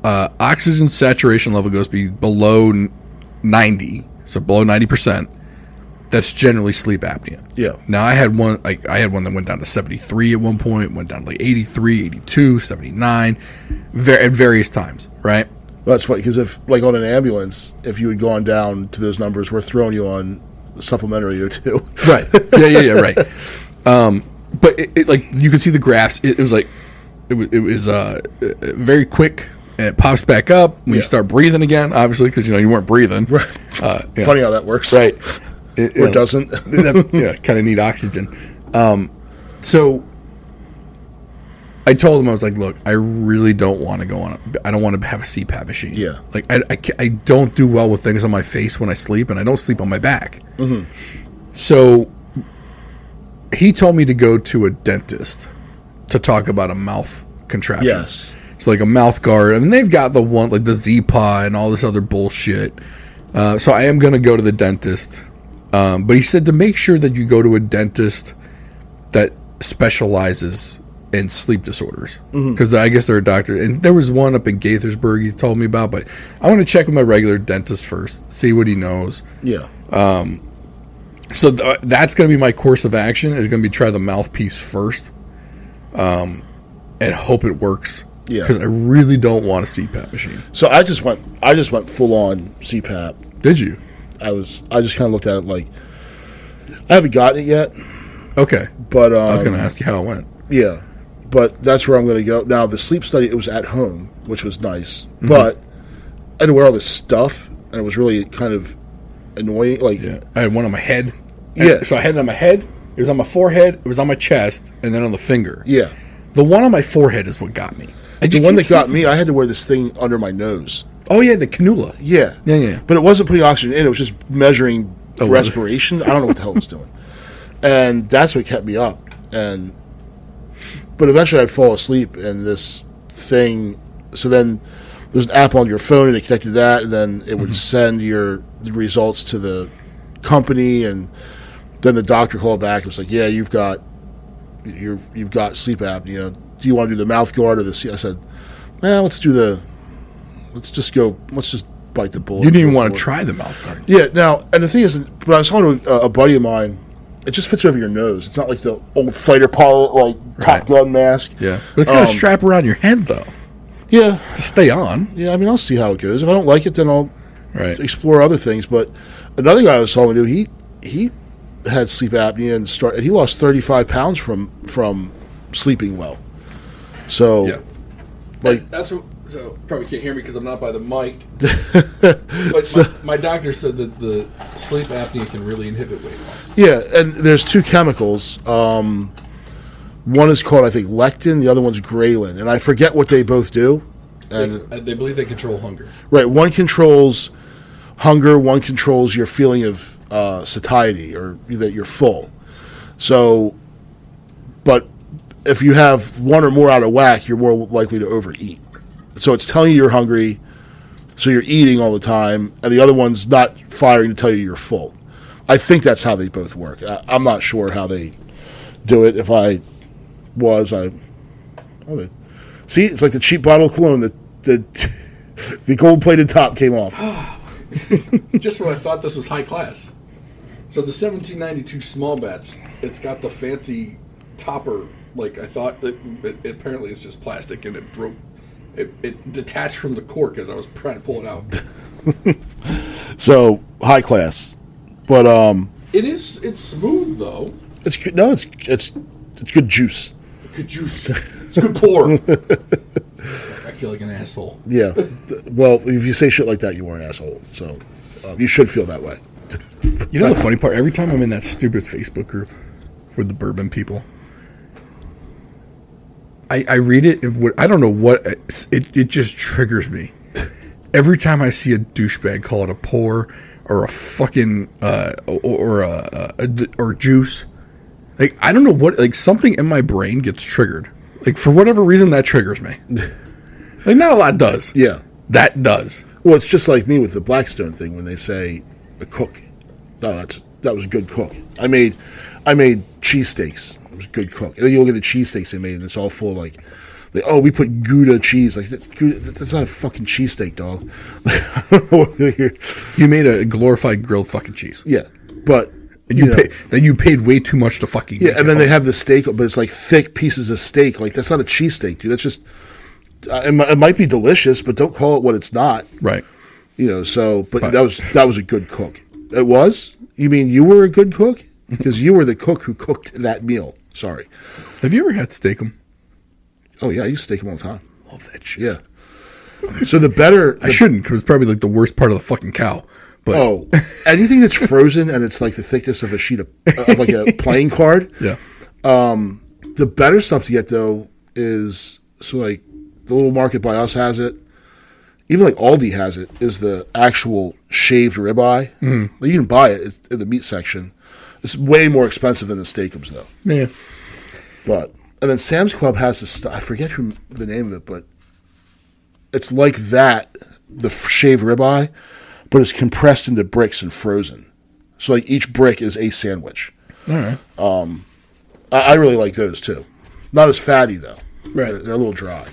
oxygen saturation level goes below 90, so below 90%, that's generally sleep apnea. Yeah. Now I had one that went down to 73 at one point, went down to like 83, 82, 79, at various times, right? Well, that's funny, because if, like, on an ambulance, if you had gone down to those numbers, we're throwing you on supplementary O2. Right. Yeah, right. But it like, you could see the graphs. It was very quick, and it pops back up when you start breathing again, obviously, because, you weren't breathing. Right. Funny how that works. Right. Or doesn't. Kind of need oxygen. So I told him, I was like, look, I really don't want to go on I don't want to have a CPAP machine. Yeah. Like, I don't do well with things on my face when I sleep, and I don't sleep on my back. Mm-hmm. So he told me to go to a dentist to talk about a mouth contraption. Yes. So like a mouth guard. I mean, they've got the one, like the Z-Pod and all this other bullshit. So I am going to go to the dentist. But he said to make sure that you go to a dentist that specializes in sleep disorders. Because I guess they're a doctor. And there was one up in Gaithersburg he told me about. But I want to check with my regular dentist first, see what he knows. Yeah. So that's going to be my course of action, is going to be try the mouthpiece first. And hope it works. Yeah. Because I really don't want a CPAP machine. So I just went full on CPAP. Did you? I just kind of looked at it like, I haven't gotten it yet. Okay. But I was going to ask you how it went. Yeah. But that's where I'm going to go. Now, the sleep study, it was at home, which was nice. Mm-hmm. But I had to wear all this stuff, and it was really kind of annoying. Like, yeah. I had one on my head. Yeah. So I had it on my head, it was on my forehead, it was on my chest, and then on the finger. Yeah. The one on my forehead is what got me. The one that got me, I had to wear this thing under my nose. Oh, yeah, the cannula. Yeah. Yeah. But it wasn't putting oxygen in, it was just measuring respiration. I don't know what the hell it was doing. And that's what kept me up. But eventually I'd fall asleep, and this thing, so then there's an app on your phone, and it connected to that, and then it would send the results to the company, and then the doctor called back and was like, yeah, you've got sleep apnea. Do you want to do the mouth guard or the I said, let's just bite the bullet. You didn't even want to try the mouth guard. Yeah, now, and the thing is, but I was talking to a buddy of mine, it just fits over your nose. It's not like the old fighter pilot, like, Top Gun mask. Yeah. But it's got to strap around your head, though. Yeah. To stay on. Yeah, I mean, I'll see how it goes. If I don't like it, then I'll explore other things. But another guy I was talking to, he had sleep apnea and he lost 35 pounds from sleeping well. So, that's what. So probably can't hear me because I'm not by the mic. But my doctor said that the sleep apnea can really inhibit weight loss. Yeah, and there's two chemicals. One is called, I think, lectin. The other one's ghrelin, and I forget what they both do. And they believe they control hunger. Right, one controls hunger. One controls your feeling of satiety, or that you're full. So, but if you have one or more out of whack, you're more likely to overeat. So it's telling you you're hungry, so you're eating all the time, and the other one's not firing to tell you you're full. I think that's how they both work. I'm not sure how they do it. If I was, see, it's like the cheap bottle of cologne that the gold-plated top came off. Just when I thought this was high class. So the 1792 small batch, it's got the fancy topper. Like, I thought that it apparently it's just plastic, and it broke. It detached from the cork as I was trying to pull it out. So high class, but it's smooth though. It's good. No, it's good juice. Good juice. It's good pour. I feel like an asshole. Yeah. Well, if you say shit like that, you are an asshole. So you should feel that way. You know the funny part? Every time I'm in that stupid Facebook group with the bourbon people, I read it, and I don't know what, it just triggers me. Every time I see a douchebag call it a pour or a fucking, or juice, Like, I don't know what, like, something in my brain gets triggered. Like, for whatever reason, that triggers me. Like, not a lot does. Yeah. That does. Well, it's just like me with the Blackstone thing when they say a cook. Oh, that was a good cook. I made cheesesteaks. It was a good cook. And then you look at the cheesesteaks they made, and it's all full of like, oh, we put Gouda cheese. Like, that's not a fucking cheesesteak, dog. You made a glorified grilled fucking cheese. Yeah, but you paid way too much to fucking. Yeah, and then they have the steak, but it's like thick pieces of steak. Like, that's not a cheesesteak, dude. That's just. It might be delicious, but don't call it what it's not. Right. So, but that was a good cook. It was? You mean you were a good cook? Because you were the cook who cooked that meal. Sorry. Have you ever had steak-em? Oh, yeah, I used to steak them all the time. Love that shit. Yeah. So the better... I shouldn't, because it's probably like the worst part of the fucking cow. But anything that's frozen and it's like the thickness of a sheet of like a playing card. Yeah. The better stuff to get, though, is... So, like, the little market by us has it. Even like Aldi has it, is the actual shaved ribeye. Mm. Like, you can buy it. It's in the meat section. It's way more expensive than the steakums, though. Yeah. And then Sam's Club has this stuff. I forget the name of it, but it's like that, the shaved ribeye, but it's compressed into bricks and frozen. So like each brick is a sandwich. All right. I really like those too. Not as fatty though. Right. They're a little dry.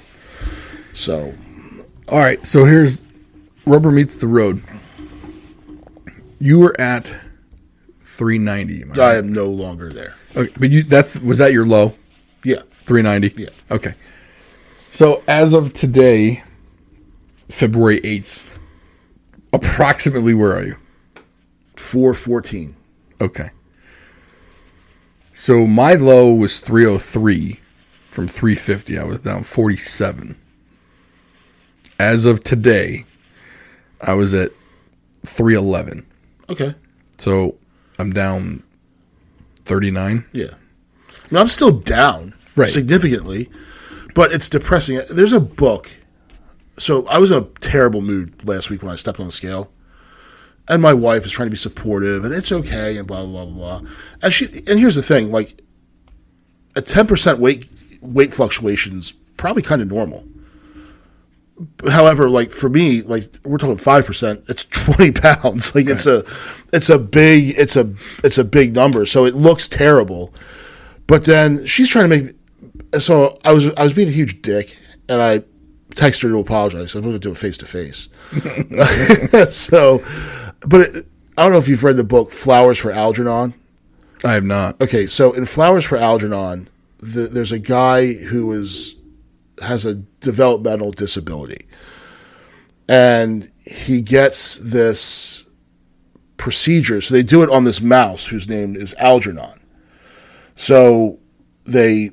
So. All right. So here's rubber meets the road. You were at 390. I am no longer there. Okay, but was that your low? Yeah. 390? Yeah. Okay. So as of today, February 8th, approximately where are you? 414. Okay. So my low was 303 from 350. I was down 47. As of today, I was at 311. Okay. So I'm down 39. Yeah. I mean, I'm still down significantly, but it's depressing. There's a book. So I was in a terrible mood last week when I stepped on the scale. And my wife is trying to be supportive, and it's okay, and blah, blah, blah, blah. And here's the thing, like, a 10% weight fluctuation's probably kind of normal. However, like, for me, like, we're talking 5%, it's 20 pounds. Like, right. it's a big number, so it looks terrible. But then she's trying to so I was being a huge dick, and I texted her to apologize. I'm going to do it face to face. So, but I don't know if you've read the book Flowers for Algernon. I have not. Okay, so in Flowers for Algernon, there's a guy who has a developmental disability, and he gets this procedure. So they do it on this mouse whose name is Algernon. So they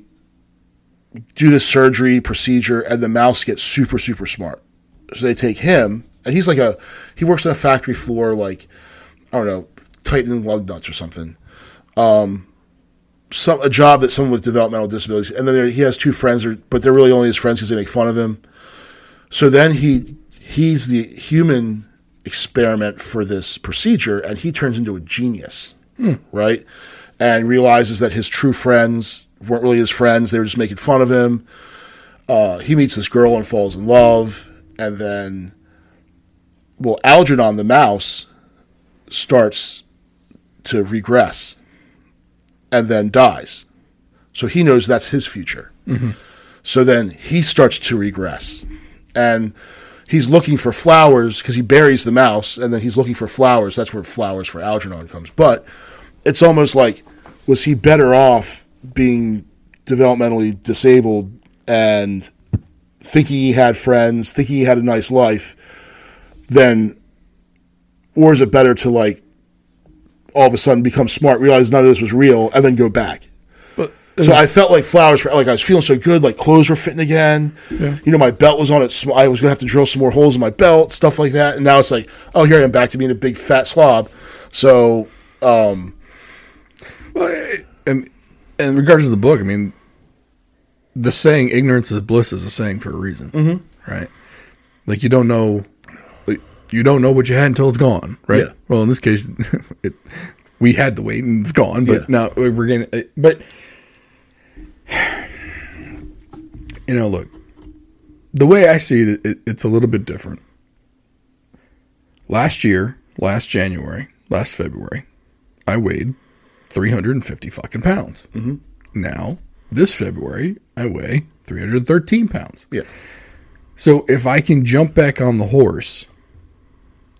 do this surgery procedure, and the mouse gets super, super smart. So they take him, and he works on a factory floor, like, I don't know, tightening lug nuts or something. A job that someone with developmental disabilities, and then he has two friends, but they're really only his friends because they make fun of him. So then he's the human experiment for this procedure, and he turns into a genius, right? And realizes that his true friends weren't really his friends. They were just making fun of him. He meets this girl and falls in love. And then, Algernon, the mouse, starts to regress and then dies. So he knows that's his future. Mm-hmm. So then he starts to regress. And he's looking for flowers because he buries the mouse, and then he's looking for flowers. That's where Flowers for Algernon comes. But it's almost like, was he better off being developmentally disabled and thinking he had friends, thinking he had a nice life, or is it better to, like, all of a sudden become smart, realize none of this was real, and then go back? So I felt like Flowers for, like, I was feeling so good, like clothes were fitting again. Yeah. My belt was on it. I was going to have to drill some more holes in my belt, stuff like that. And now it's like, oh, here I am back to being a big fat slob. So, and in regards to the book, I mean, the saying "ignorance is bliss" is a saying for a reason, right? Like, you don't know what you had until it's gone, right? Yeah. Well, in this case, We had the weight and it's gone, but now we're getting. But look, the way I see it, it's a little bit different. Last January, last February, I weighed 350 fucking pounds. Mm-hmm. Now, this February, I weigh 313 pounds. Yeah. So if I can jump back on the horse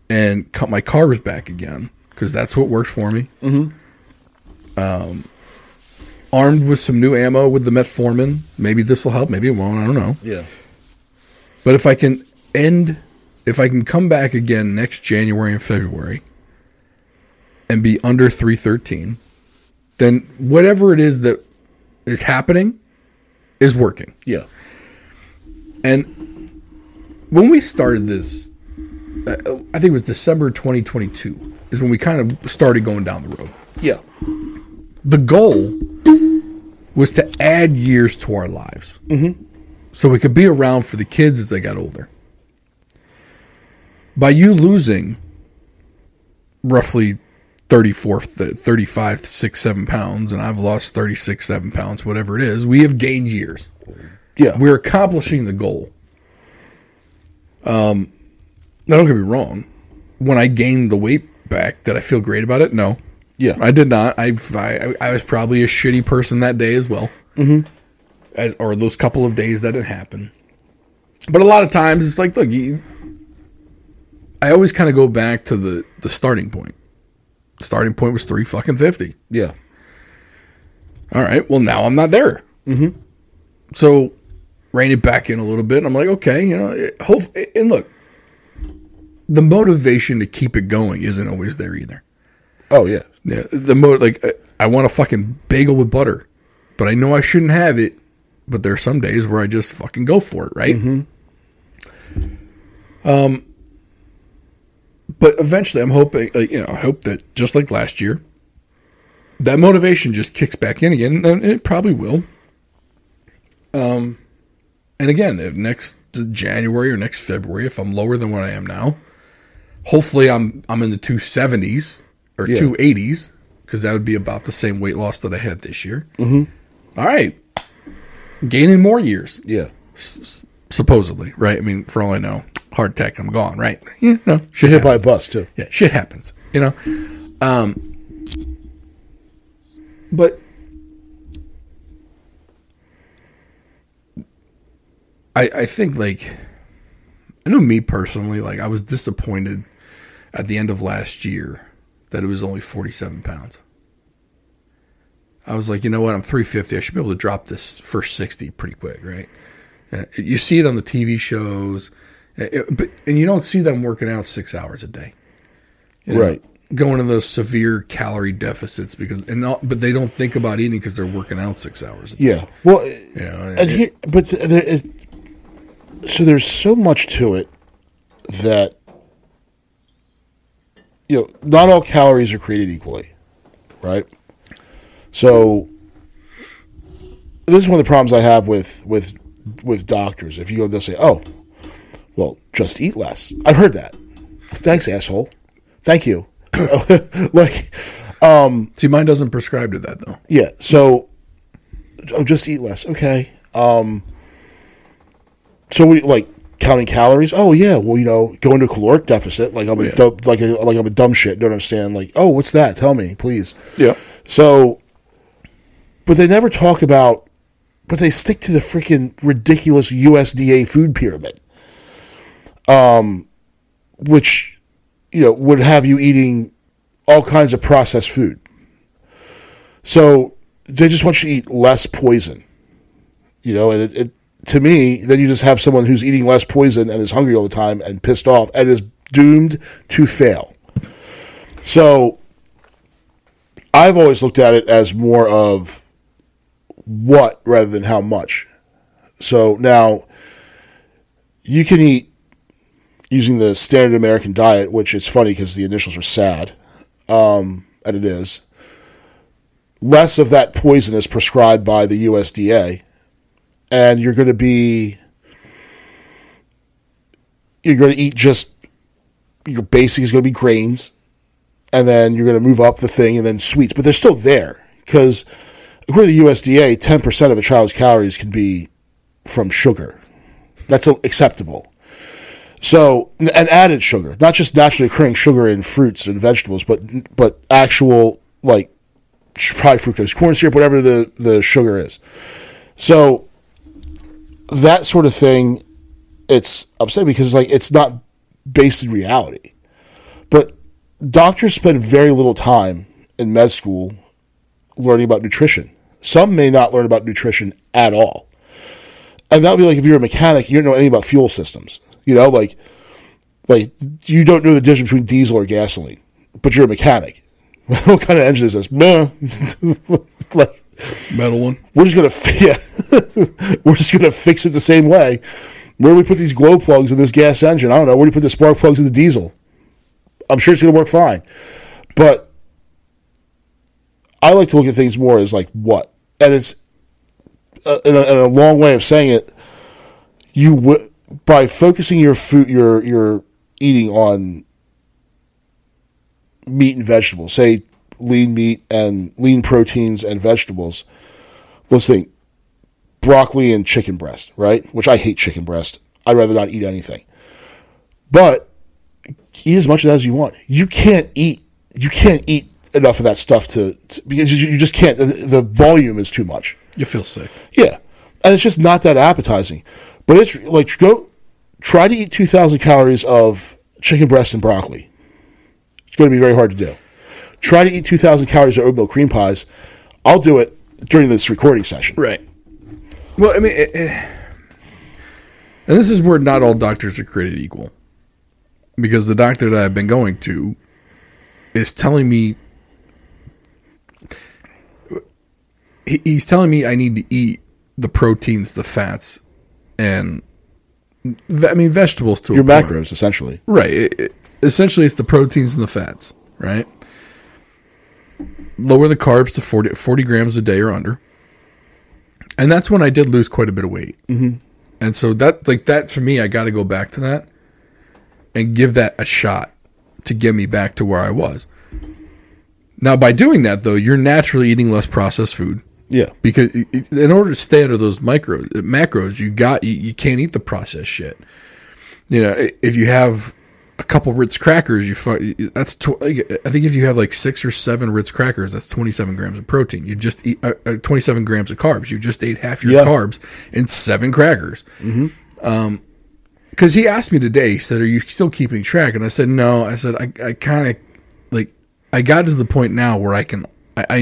and cut my carbs back again, because that's what works for me. Mm-hmm. Armed with some new ammo with the metformin, maybe this will help, maybe it won't, I don't know. Yeah. But if I can come back again next January and February and be under 313, then whatever it is that is happening is working. Yeah. And when we started this, I think it was December 2022, is when we kind of started going down the road. Yeah. The goal was to add years to our lives. Mm-hmm. So we could be around for the kids as they got older. By you losing roughly 35, 6, 7 pounds, and I've lost 36, 7 pounds, whatever it is, we have gained years. Yeah. We're accomplishing the goal. Now, don't get me wrong. When I gained the weight back, did I feel great about it? No. Yeah. I did not. I was probably a shitty person that day as well. Mm-hmm. Or those couple of days that it happened. But a lot of times, it's like, look, I always kind of go back to the starting point. The starting point was 350. Yeah. All right. Well, now I'm not there. Mm-hmm. So, rein it back in a little bit. And I'm like, okay, and look, the motivation to keep it going isn't always there either. Oh, yeah. Yeah. I want a fucking bagel with butter, but I know I shouldn't have it. But there are some days where I just fucking go for it, right? Mm-hmm. But eventually, I'm hoping, I hope that just like last year, that motivation just kicks back in again, and it probably will. And again, if next January or next February, if I'm lower than what I am now, hopefully I'm in the 270s or 280s, because that would be about the same weight loss that I had this year. Mm-hmm. All right. Gaining more years. Yeah. Supposedly, right? I mean, for all I know, heart attack, I'm gone, right? Yeah, no. Shit hit by a bus, too. Yeah, shit happens, But I think, I know me personally, I was disappointed at the end of last year that it was only 47 pounds. I was like, you know what? I'm 350. I should be able to drop this first 60 pretty quick, right? You see it on the TV shows, and you don't see them working out 6 hours a day, right? Going to those severe calorie deficits but they don't think about eating because they're working out 6 hours a day. Yeah, well, there's so much to it that not all calories are created equally, right? So this is one of the problems I have with doctors. If you go, they'll say, "Oh, well, just eat less." I've heard that. Thanks, asshole. Thank you. See, mine doesn't prescribe to that though. Yeah. So, just eat less. Okay. So we counting calories. Oh yeah. Well, go into a caloric deficit. I'm a dumb shit. Don't understand. Oh, what's that? Tell me, please. Yeah. So. But they never talk about, but they stick to the freaking ridiculous USDA food pyramid, which, would have you eating all kinds of processed food. So they just want you to eat less poison, and to me, then you just have someone who's eating less poison and is hungry all the time and pissed off and is doomed to fail. So I've always looked at it as more of what rather than how much. So now you can eat using the standard American diet, which is funny because the initials are SAD, and it is. Less of that poison is prescribed by the USDA, and you're going to eat just your basic is going to be grains and then you're going to move up the thing, and then sweets. But they're still there because, according to the USDA, 10% of a child's calories can be from sugar. That's acceptable. So, and added sugar, not just naturally occurring sugar in fruits and vegetables, but actual, like, high fructose corn syrup, whatever the sugar is. So, that sort of thing, it's upsetting because, like, it's not based in reality. But doctors spend very little time in med school learning about nutrition. Some may not learn about nutrition at all. And that would be like if you're a mechanic, you don't know anything about fuel systems. You know, like you don't know the difference between diesel or gasoline, but you're a mechanic. What kind of engine is this? Like, metal one. We're just gonna fix it the same way. Where do we put these glow plugs in this gas engine? I don't know. Where do you put the spark plugs in the diesel? I'm sure it's going to work fine. But I like to look at things more as like what. And it's, in a long way of saying it, by focusing your food, your eating on meat and vegetables, say lean meat and lean proteins and vegetables, let's think, broccoli and chicken breast, right? Which I hate chicken breast. I'd rather not eat anything. But eat as much of that as you want. You can't eat enough of that stuff because you just can't. The volume is too much. You feel sick. Yeah. And it's just not that appetizing. But it's like, try to eat 2,000 calories of chicken breast and broccoli. It's going to be very hard to do. Try to eat 2,000 calories of oatmeal cream pies. I'll do it during this recording session. Right. Well, I mean, and this is where not all doctors are created equal. Because the doctor that I've been going to is telling me, he's telling me I need to eat the proteins, the fats, and, I mean, vegetables to your a point. macros, essentially. Right. Essentially, it's the proteins and the fats, right? Lower the carbs to 40 grams a day or under. And that's when I did lose quite a bit of weight. Mm-hmm. And so that for me, I got to go back to that and give that a shot to get me back to where I was. Now, by doing that, though, you're naturally eating less processed food. Yeah. Because in order to stay under those macros, you can't eat the processed shit. You know, if you have a couple Ritz crackers, I think if you have like 6 or 7 Ritz crackers, that's 27 grams of protein. You just eat 27 grams of carbs. You just ate half your carbs in 7 crackers. Mm-hmm. Because he asked me today, he said, "Are you still keeping track?" And I said, "No." I said, I kind of like, I got to the point now where I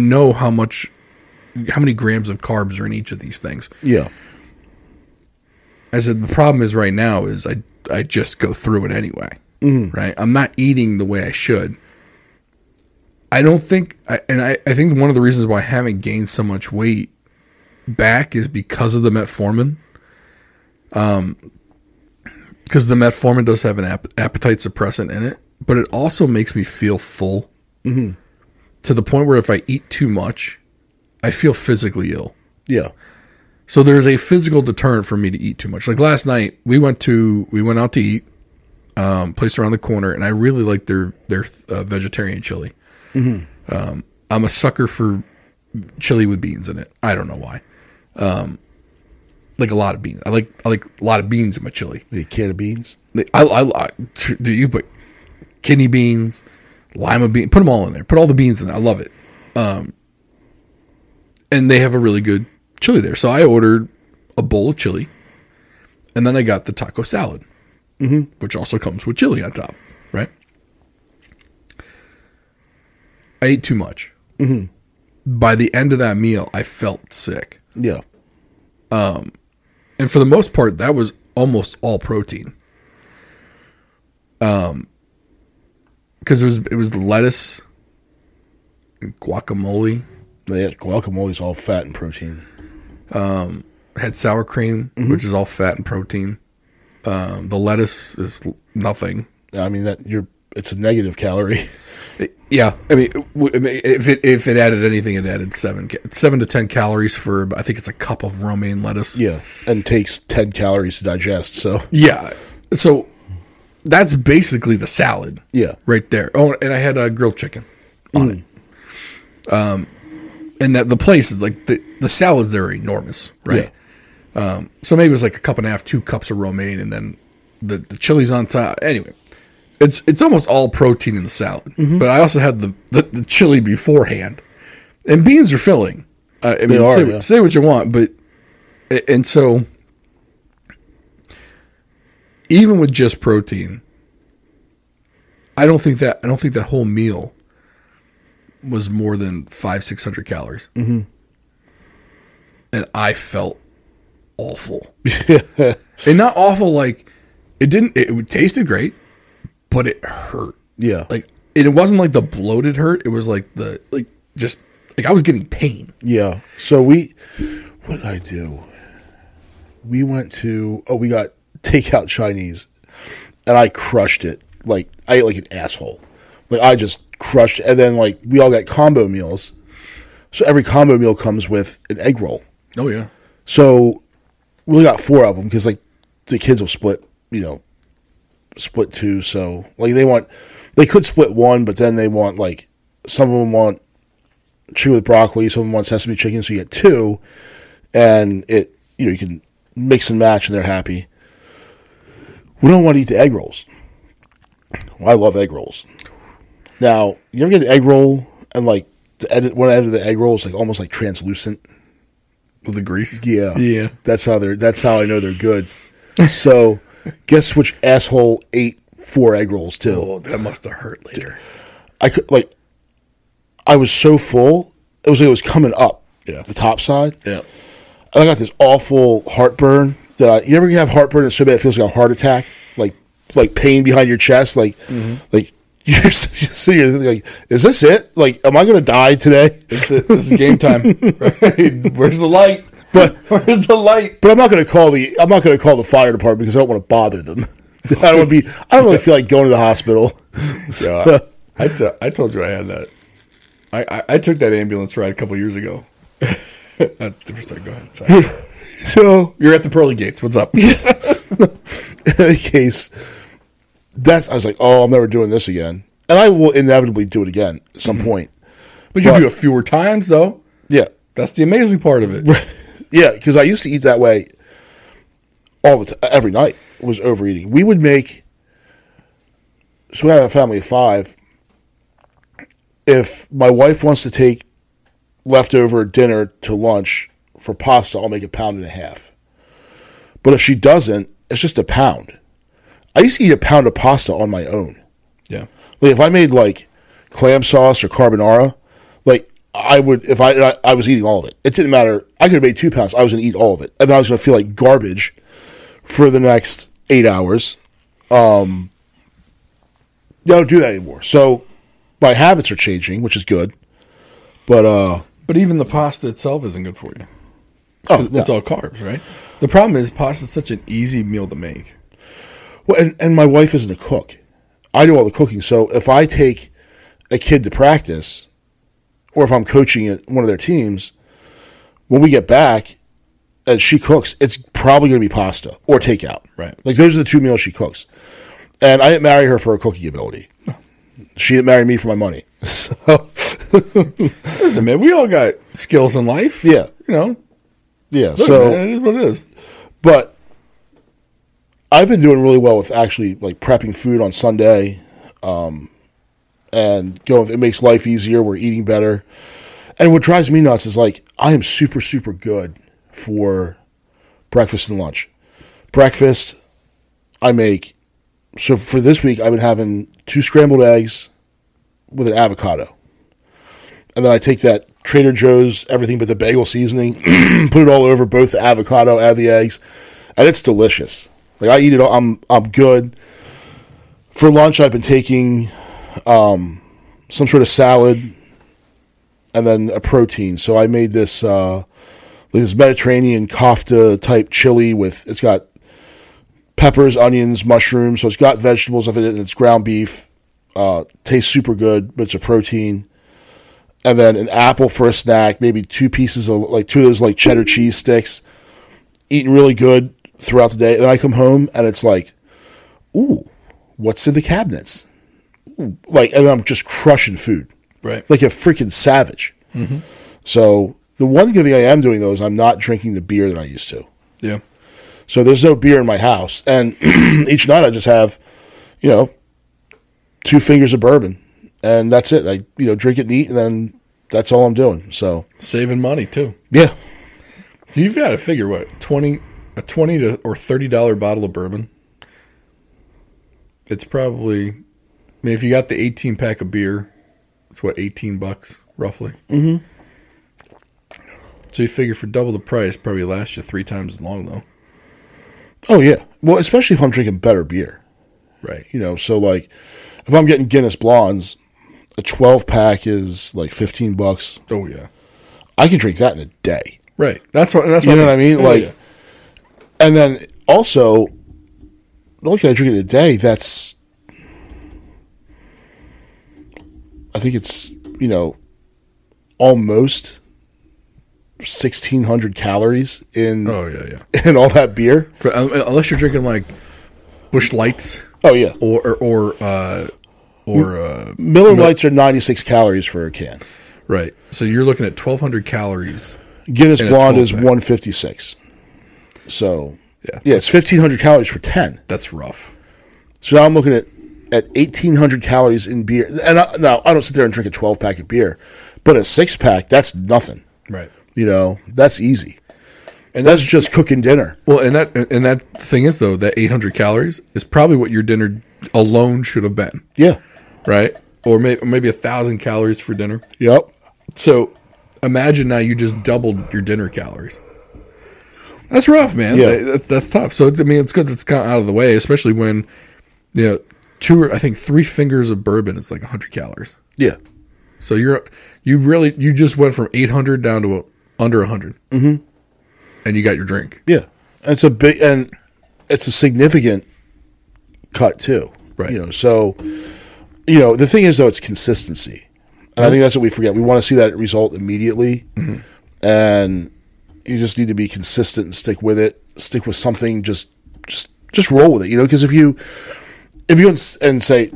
know how many grams of carbs are in each of these things. Yeah. I said, the problem is right now is I just go through it anyway. Mm-hmm. Right? I'm not eating the way I should. I don't think, I think one of the reasons why I haven't gained so much weight back is because of the metformin. Because the metformin does have an appetite suppressant in it, but it also makes me feel full. Mm-hmm. To the point where if I eat too much, I feel physically ill. Yeah. So there's a physical deterrent for me to eat too much. Like last night, we went out to eat, place around the corner, and I really like their vegetarian chili. Mm-hmm. I'm a sucker for chili with beans in it. I don't know why. Like a lot of beans. I like a lot of beans in my chili. A can of beans? Do you put kidney beans, lima beans? Put them all in there. Put all the beans in there. I love it. And they have a really good chili there. So I ordered a bowl of chili, and then I got the taco salad, mm-hmm. which also comes with chili on top, right? I ate too much. Mm-hmm. By the end of that meal, I felt sick. Yeah. And for the most part, that was almost all protein. Because it was lettuce, and guacamole. Yeah, guacamole's all fat and protein. Had sour cream, mm-hmm. which is all fat and protein. The lettuce is nothing. I mean it's a negative calorie. Yeah, I mean, if it added anything, it added 7 to 10 calories for, I think it's a cup of romaine lettuce. Yeah, and takes 10 calories to digest. So yeah, so that's basically the salad. Yeah. Right there. Oh, and I had a grilled chicken on it. And that the place is like the salads there are enormous, right? Yeah. So maybe it was like a cup and a half, 2 cups of romaine, and then the chili's on top. Anyway, it's almost all protein in the salad. Mm-hmm. But I also had the chili beforehand, and beans are filling. I mean, say what you want, but and so even with just protein, I don't think that whole meal was more than 500-600 calories. Mm-hmm. And I felt awful. And not awful like it tasted great, but it hurt. Yeah. Like it wasn't like the bloated hurt, it was like just I was getting pain. Yeah. So what did I do? We got takeout Chinese, and I crushed it. Like I ate like an asshole. Like I just crushed it. And then like we all got combo meals. So every combo meal comes with an egg roll. Oh yeah. So we only got 4 of them because like the kids will split 2. So like they could split 1, but then they want like some of them want chicken with broccoli, some of them want sesame chicken, so you get 2, and you can mix and match, and they're happy. We don't want to eat the egg rolls. Well, I love egg rolls. Now, you ever get an egg roll and like one end of the egg roll is like almost like translucent with the grease? Yeah, yeah. That's how I know they're good. So, guess which asshole ate 4 egg rolls too? Oh, that must have hurt later. I was so full. It was coming up. Yeah. The top side. Yeah. And I got this awful heartburn. You ever have heartburn that's so bad it feels like a heart attack, like pain behind your chest, like you're like, is this it? Like, am I going to die today? This is game time. Right? Where's the light? But where's the light? But I'm not going to call the fire department because I don't want to bother them. I don't really feel like going to the hospital. Yeah, I told you I had that. I took that ambulance ride a couple years ago. Go ahead. Sorry. So you're at the pearly gates. What's up? Yes. In any case, I was like, oh, I'm never doing this again, and I will inevitably do it again at some point. But you do it fewer times, though. Yeah, that's the amazing part of it. Yeah, because I used to eat that way all the time. Every night was overeating. We would make. So we have a family of 5. If my wife wants to take leftover dinner to lunch for pasta, I'll make 1.5 pounds. But if she doesn't, it's just a pound. I used to eat 1 pound of pasta on my own. Yeah. Like if I made like clam sauce or carbonara, like I would, if I was eating all of it. It didn't matter. I could have made 2 pounds. I was going to eat all of it. And then I was going to feel like garbage for the next 8 hours. I don't do that anymore. So my habits are changing, which is good. But even the pasta itself isn't good for you. Oh, it's all carbs, right? The problem is pasta is such an easy meal to make. Well, and my wife isn't a cook. I do all the cooking. So if I take a kid to practice, or if I'm coaching at one of their teams, when we get back and she cooks, it's probably going to be pasta or takeout. Right. Like those are the 2 meals she cooks. And I didn't marry her for her cooking ability. No. She didn't marry me for my money. So listen, man, we all got skills in life. Yeah. Yeah. Look, so man, it is what it is. But I've been doing really well with actually like prepping food on Sunday, and going. It makes life easier. We're eating better, and what drives me nuts is like I am super super good for breakfast and lunch. Breakfast, I make. So for this week, I've been having 2 scrambled eggs with an avocado, and then I take that Trader Joe's everything but the bagel seasoning, put it all over both the avocado and the eggs, and it's delicious. Like I eat it all. I'm good. For lunch, I've been taking some sort of salad and then a protein. So I made this Mediterranean kofta type chili it's got peppers, onions, mushrooms. So it's got vegetables of it, and it's ground beef. Tastes super good, but it's a protein. And then an apple for a snack, maybe 2 pieces of 2 of those like cheddar cheese sticks. Eating really good throughout the day. And then I come home and it's like, ooh, what's in the cabinets? Like, and I'm just crushing food. Right. Like a freaking savage. Mm-hmm. So the one good thing I am doing, though, is I'm not drinking the beer that I used to. Yeah. So there's no beer in my house. And each night I just have, 2 fingers of bourbon. And that's it. I, drink it and eat, and then that's all I'm doing. So saving money, too. Yeah. You've got to figure, what, a $20 or $30 bottle of bourbon? It's probably, I mean, if you got the 18-pack of beer, it's what, $18 roughly? Mm-hmm. So you figure for double the price, probably lasts you 3 times as long, though. Oh, yeah. Well, especially if I'm drinking better beer. Right. So like, if I'm getting Guinness Blondes, a 12-pack is like $15. Oh, yeah. I can drink that in a day. Right. That's what you know what I mean? Oh, like, yeah. And then also, not only can I drink it in a day, that's, I think it's, almost 1,600 calories in. Oh, yeah. In all that beer. Unless you're drinking like Busch Lights. Oh, yeah. Or Miller Lights are 96 calories for a can. Right. So you're looking at 1,200 calories. Guinness Blonde is 156. So, yeah, it's 1,500 calories for 10. That's rough. So now I'm looking at 1,800 calories in beer. And now, I don't sit there and drink a 12-pack of beer, but a 6-pack, that's nothing. Right. That's easy. And that's just cooking dinner. Well, and that thing is, though, that 800 calories is probably what your dinner alone should have been. Yeah. Right? Or maybe 1,000 calories for dinner. Yep. So imagine now you just doubled your dinner calories. That's rough, man. Yeah. That's tough. So, it's good that's out of the way, especially when, 3 fingers of bourbon is like 100 calories. Yeah. So you just went from 800 down to under 100. Mm-hmm. And you got your drink. Yeah. And it's a significant cut too. Right. So, the thing is, though, it's consistency. And I think that's what we forget. We want to see that result immediately. Mm-hmm. And you just need to be consistent and stick with it. Stick with something. Just roll with it. Because if you and say,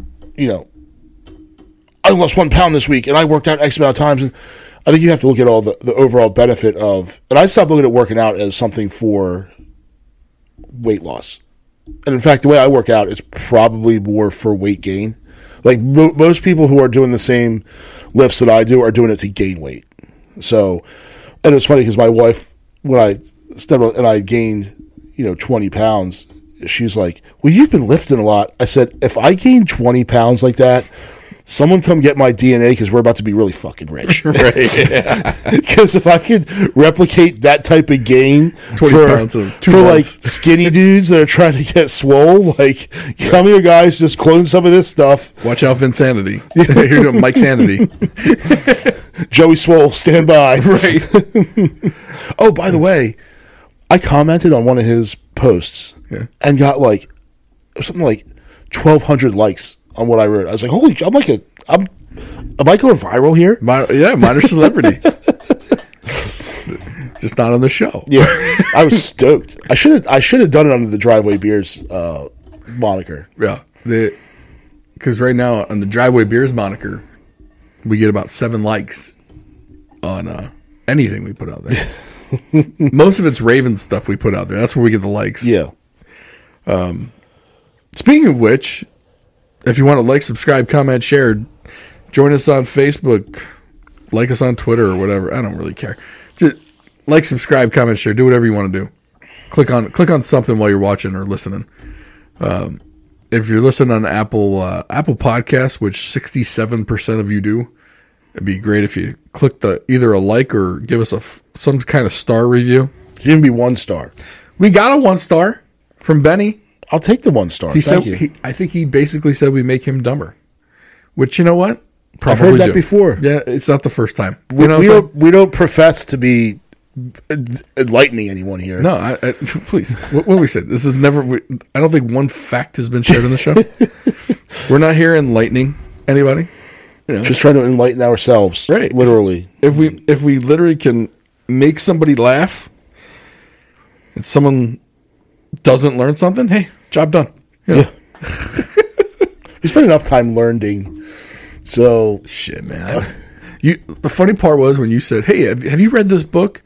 I lost 1 pound this week and I worked out X amount of times. And I think you have to look at all the overall benefit of, and I stopped looking at working out as something for weight loss. And in fact, the way I work out is probably more for weight gain. Like most people who are doing the same lifts that I do are doing it to gain weight. So, and it's funny because my wife, when I stepped up and I gained, 20 pounds, she's like, well, you've been lifting a lot. I said, if I gain 20 pounds like that, someone come get my DNA because we're about to be really fucking rich. Right. Because if I could replicate that type of gain 20 pounds of 2 for months. like skinny dudes that are trying to get swole, like, come here, guys, just clone some of this stuff. Watch out for Insanity. You're doing Mike Sanity. Joey Swole, stand by. Right. Oh, by the way, I commented on one of his posts and got something like 1,200 likes on what I wrote. I was like, holy, am I going viral here? Minor celebrity. Just not on the show. Yeah. I was stoked. I should have done it under the Driveway Beers moniker. Yeah. Because right now on the Driveway Beers moniker, we get about 7 likes on anything we put out there. Most of it's Raven stuff we put out there. That's where we get the likes. Yeah. Speaking of which, if you want to like, subscribe, comment, share, join us on Facebook, like us on Twitter or whatever. I don't really care. Just like, subscribe, comment, share. Do whatever you want to do. Click on something while you're watching or listening. If you're listening on Apple Podcasts, which 67% of you do, it'd be great if you click either a like or give us some kind of star review. Give me 1 star. We got a 1 star from Benny. I'll take the 1 star. I think he basically said we make him dumber. Which, you know what? Probably I've heard that before. Yeah, it's not the first time. We don't profess to be enlightening anyone here. No, please. What we said? This is never. I don't think one fact has been shared on the show. We're not here enlightening anybody. Just trying to enlighten ourselves. Right. Literally. If we literally can make somebody laugh, and someone doesn't learn something, hey, job done. Yeah. You spend enough time learning. So shit, man. The funny part was when you said, "Hey, have you read this book?"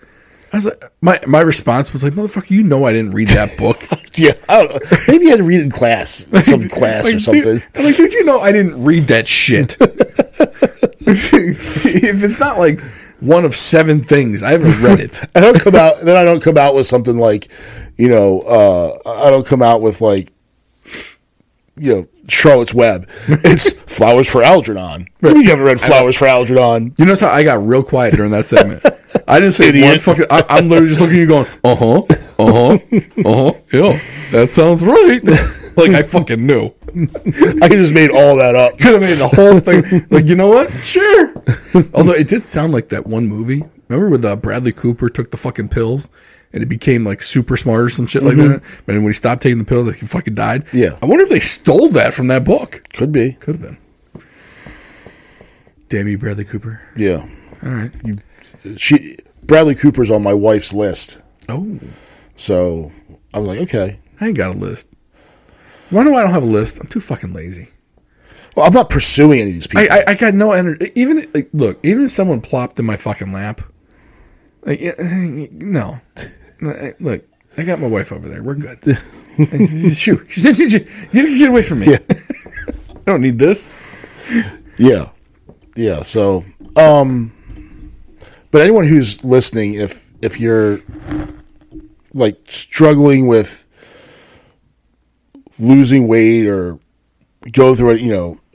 I was like, my response was like, "Motherfucker, you know I didn't read that book." Yeah, I don't know. Maybe you had to read it in class, some class like, or something. Dude, I'm like, dude, you know I didn't read that shit. If it's not like one of 7 things, I haven't read it. I don't come out with something like, I don't come out with like, Charlotte's Web. It's Flowers for Algernon. Right. You haven't read Flowers for Algernon. You notice how I got real quiet during that segment? I didn't say one fucking... I'm literally just looking at you going, yeah, that sounds right. Like I fucking knew. I just made all that up. Could have made the whole thing. Like, you know what? Sure. Although it did sound like that one movie. Remember when Bradley Cooper took the fucking pills and it became like super smart or some shit like that? But then when he stopped taking the pills, like, he fucking died. Yeah. I wonder if they stole that from that book. Could be. Could have been. Damn you, Bradley Cooper. Yeah. All right. Bradley Cooper's on my wife's list. Oh. So I was like, okay. I ain't got a list. Why do I don't have a list? I'm too fucking lazy. Well, I'm not pursuing any of these people. I got no energy. Even if someone plopped in my fucking lap, like, no. Look, I got my wife over there. We're good. Shoot, get away from me. Yeah. I don't need this. Yeah. So, but anyone who's listening, if you're like struggling with losing weight or go through it,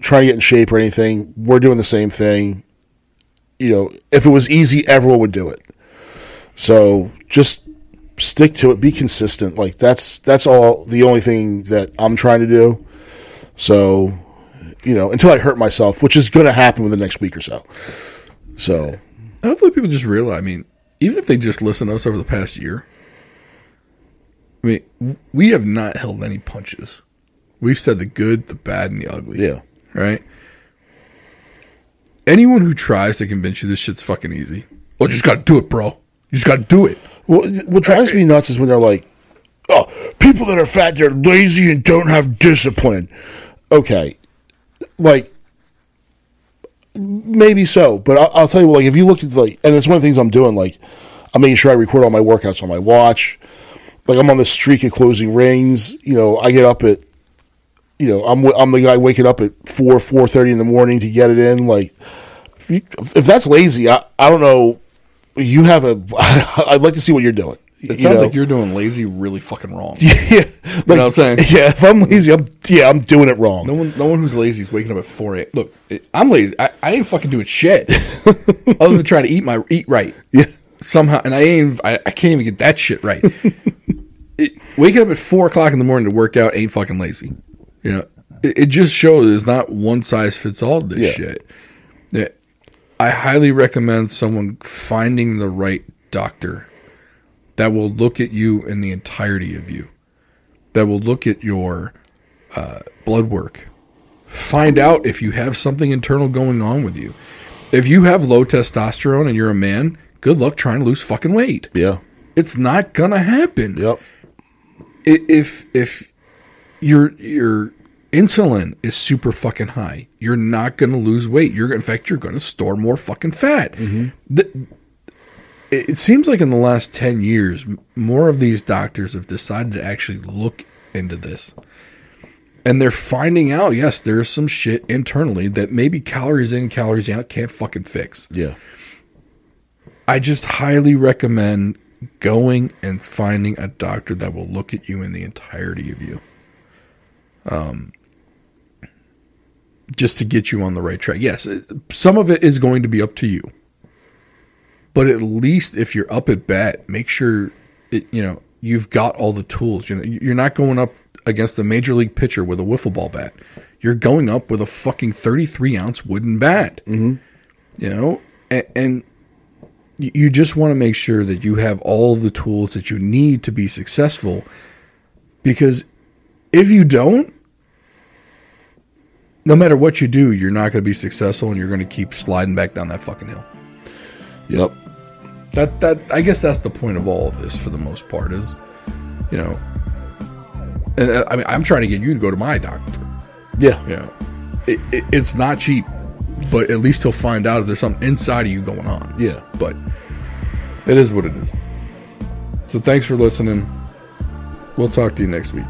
trying to get in shape or anything, we're doing the same thing. If it was easy, everyone would do it. So just stick to it. Be consistent. Like that's all. The only thing that I'm trying to do. So, until I hurt myself, which is going to happen within the next week or so. So hopefully people just realize. I mean, even if they just listen to us over the past year. I mean, we have not held any punches. We've said the good, the bad, and the ugly. Yeah. Right? Anyone who tries to convince you this shit's fucking easy, well, you just got to do it, bro. You just got to do it. Well, what drives me nuts is when they're like, oh, people that are fat, they're lazy and don't have discipline. Okay. Like, maybe so. But I'll tell you, like, if you look at, like, and it's one of the things I'm doing, like, I'm making sure I record all my workouts on my watch. Like, I'm on the streak of closing rings. I get up at, I'm the guy waking up at 4:30 in the morning to get it in. Like, if that's lazy, I don't know. I'd like to see what you're doing. It sounds like you're doing lazy really fucking wrong. Yeah. You know what I'm saying? Yeah, if I'm lazy, I'm doing it wrong. No one who's lazy is waking up at 4 a.m. Look, I'm lazy. I ain't fucking doing shit other than trying to eat right. Yeah. Somehow, and I can't even get that shit right. Waking up at 4 o'clock in the morning to work out ain't fucking lazy. It just shows there's not one size fits all to this shit. Yeah. I highly recommend someone finding the right doctor that will look at you in the entirety of you, that will look at your blood work, find out if you have something internal going on with you. If you have low testosterone and you're a man, good luck trying to lose fucking weight. Yeah. It's not gonna happen. Yep. If your insulin is super fucking high, you're not gonna lose weight. In fact, you're gonna store more fucking fat. Mm-hmm. It seems like in the last 10 years, more of these doctors have decided to actually look into this. And they're finding out, yes, there's some shit internally that maybe calories in, calories out can't fucking fix. Yeah. I just highly recommend going and finding a doctor that will look at you in the entirety of you. Just to get you on the right track. Yes, some of it is going to be up to you. But at least if you're up at bat, make sure you've got all the tools. You're not going up against a major league pitcher with a wiffle ball bat. You're going up with a fucking 33-ounce wooden bat. Mm-hmm. And you just want to make sure that you have all of the tools that you need to be successful. Because if you don't, no matter what you do, you're not going to be successful, and you're going to keep sliding back down that fucking hill. Yep. That I guess that's the point of all of this for the most part is, and I mean, I'm trying to get you to go to my doctor. Yeah. it's not cheap, but at least he'll find out if there's something inside of you going on. Yeah. But it is what it is. So thanks for listening. We'll talk to you next week.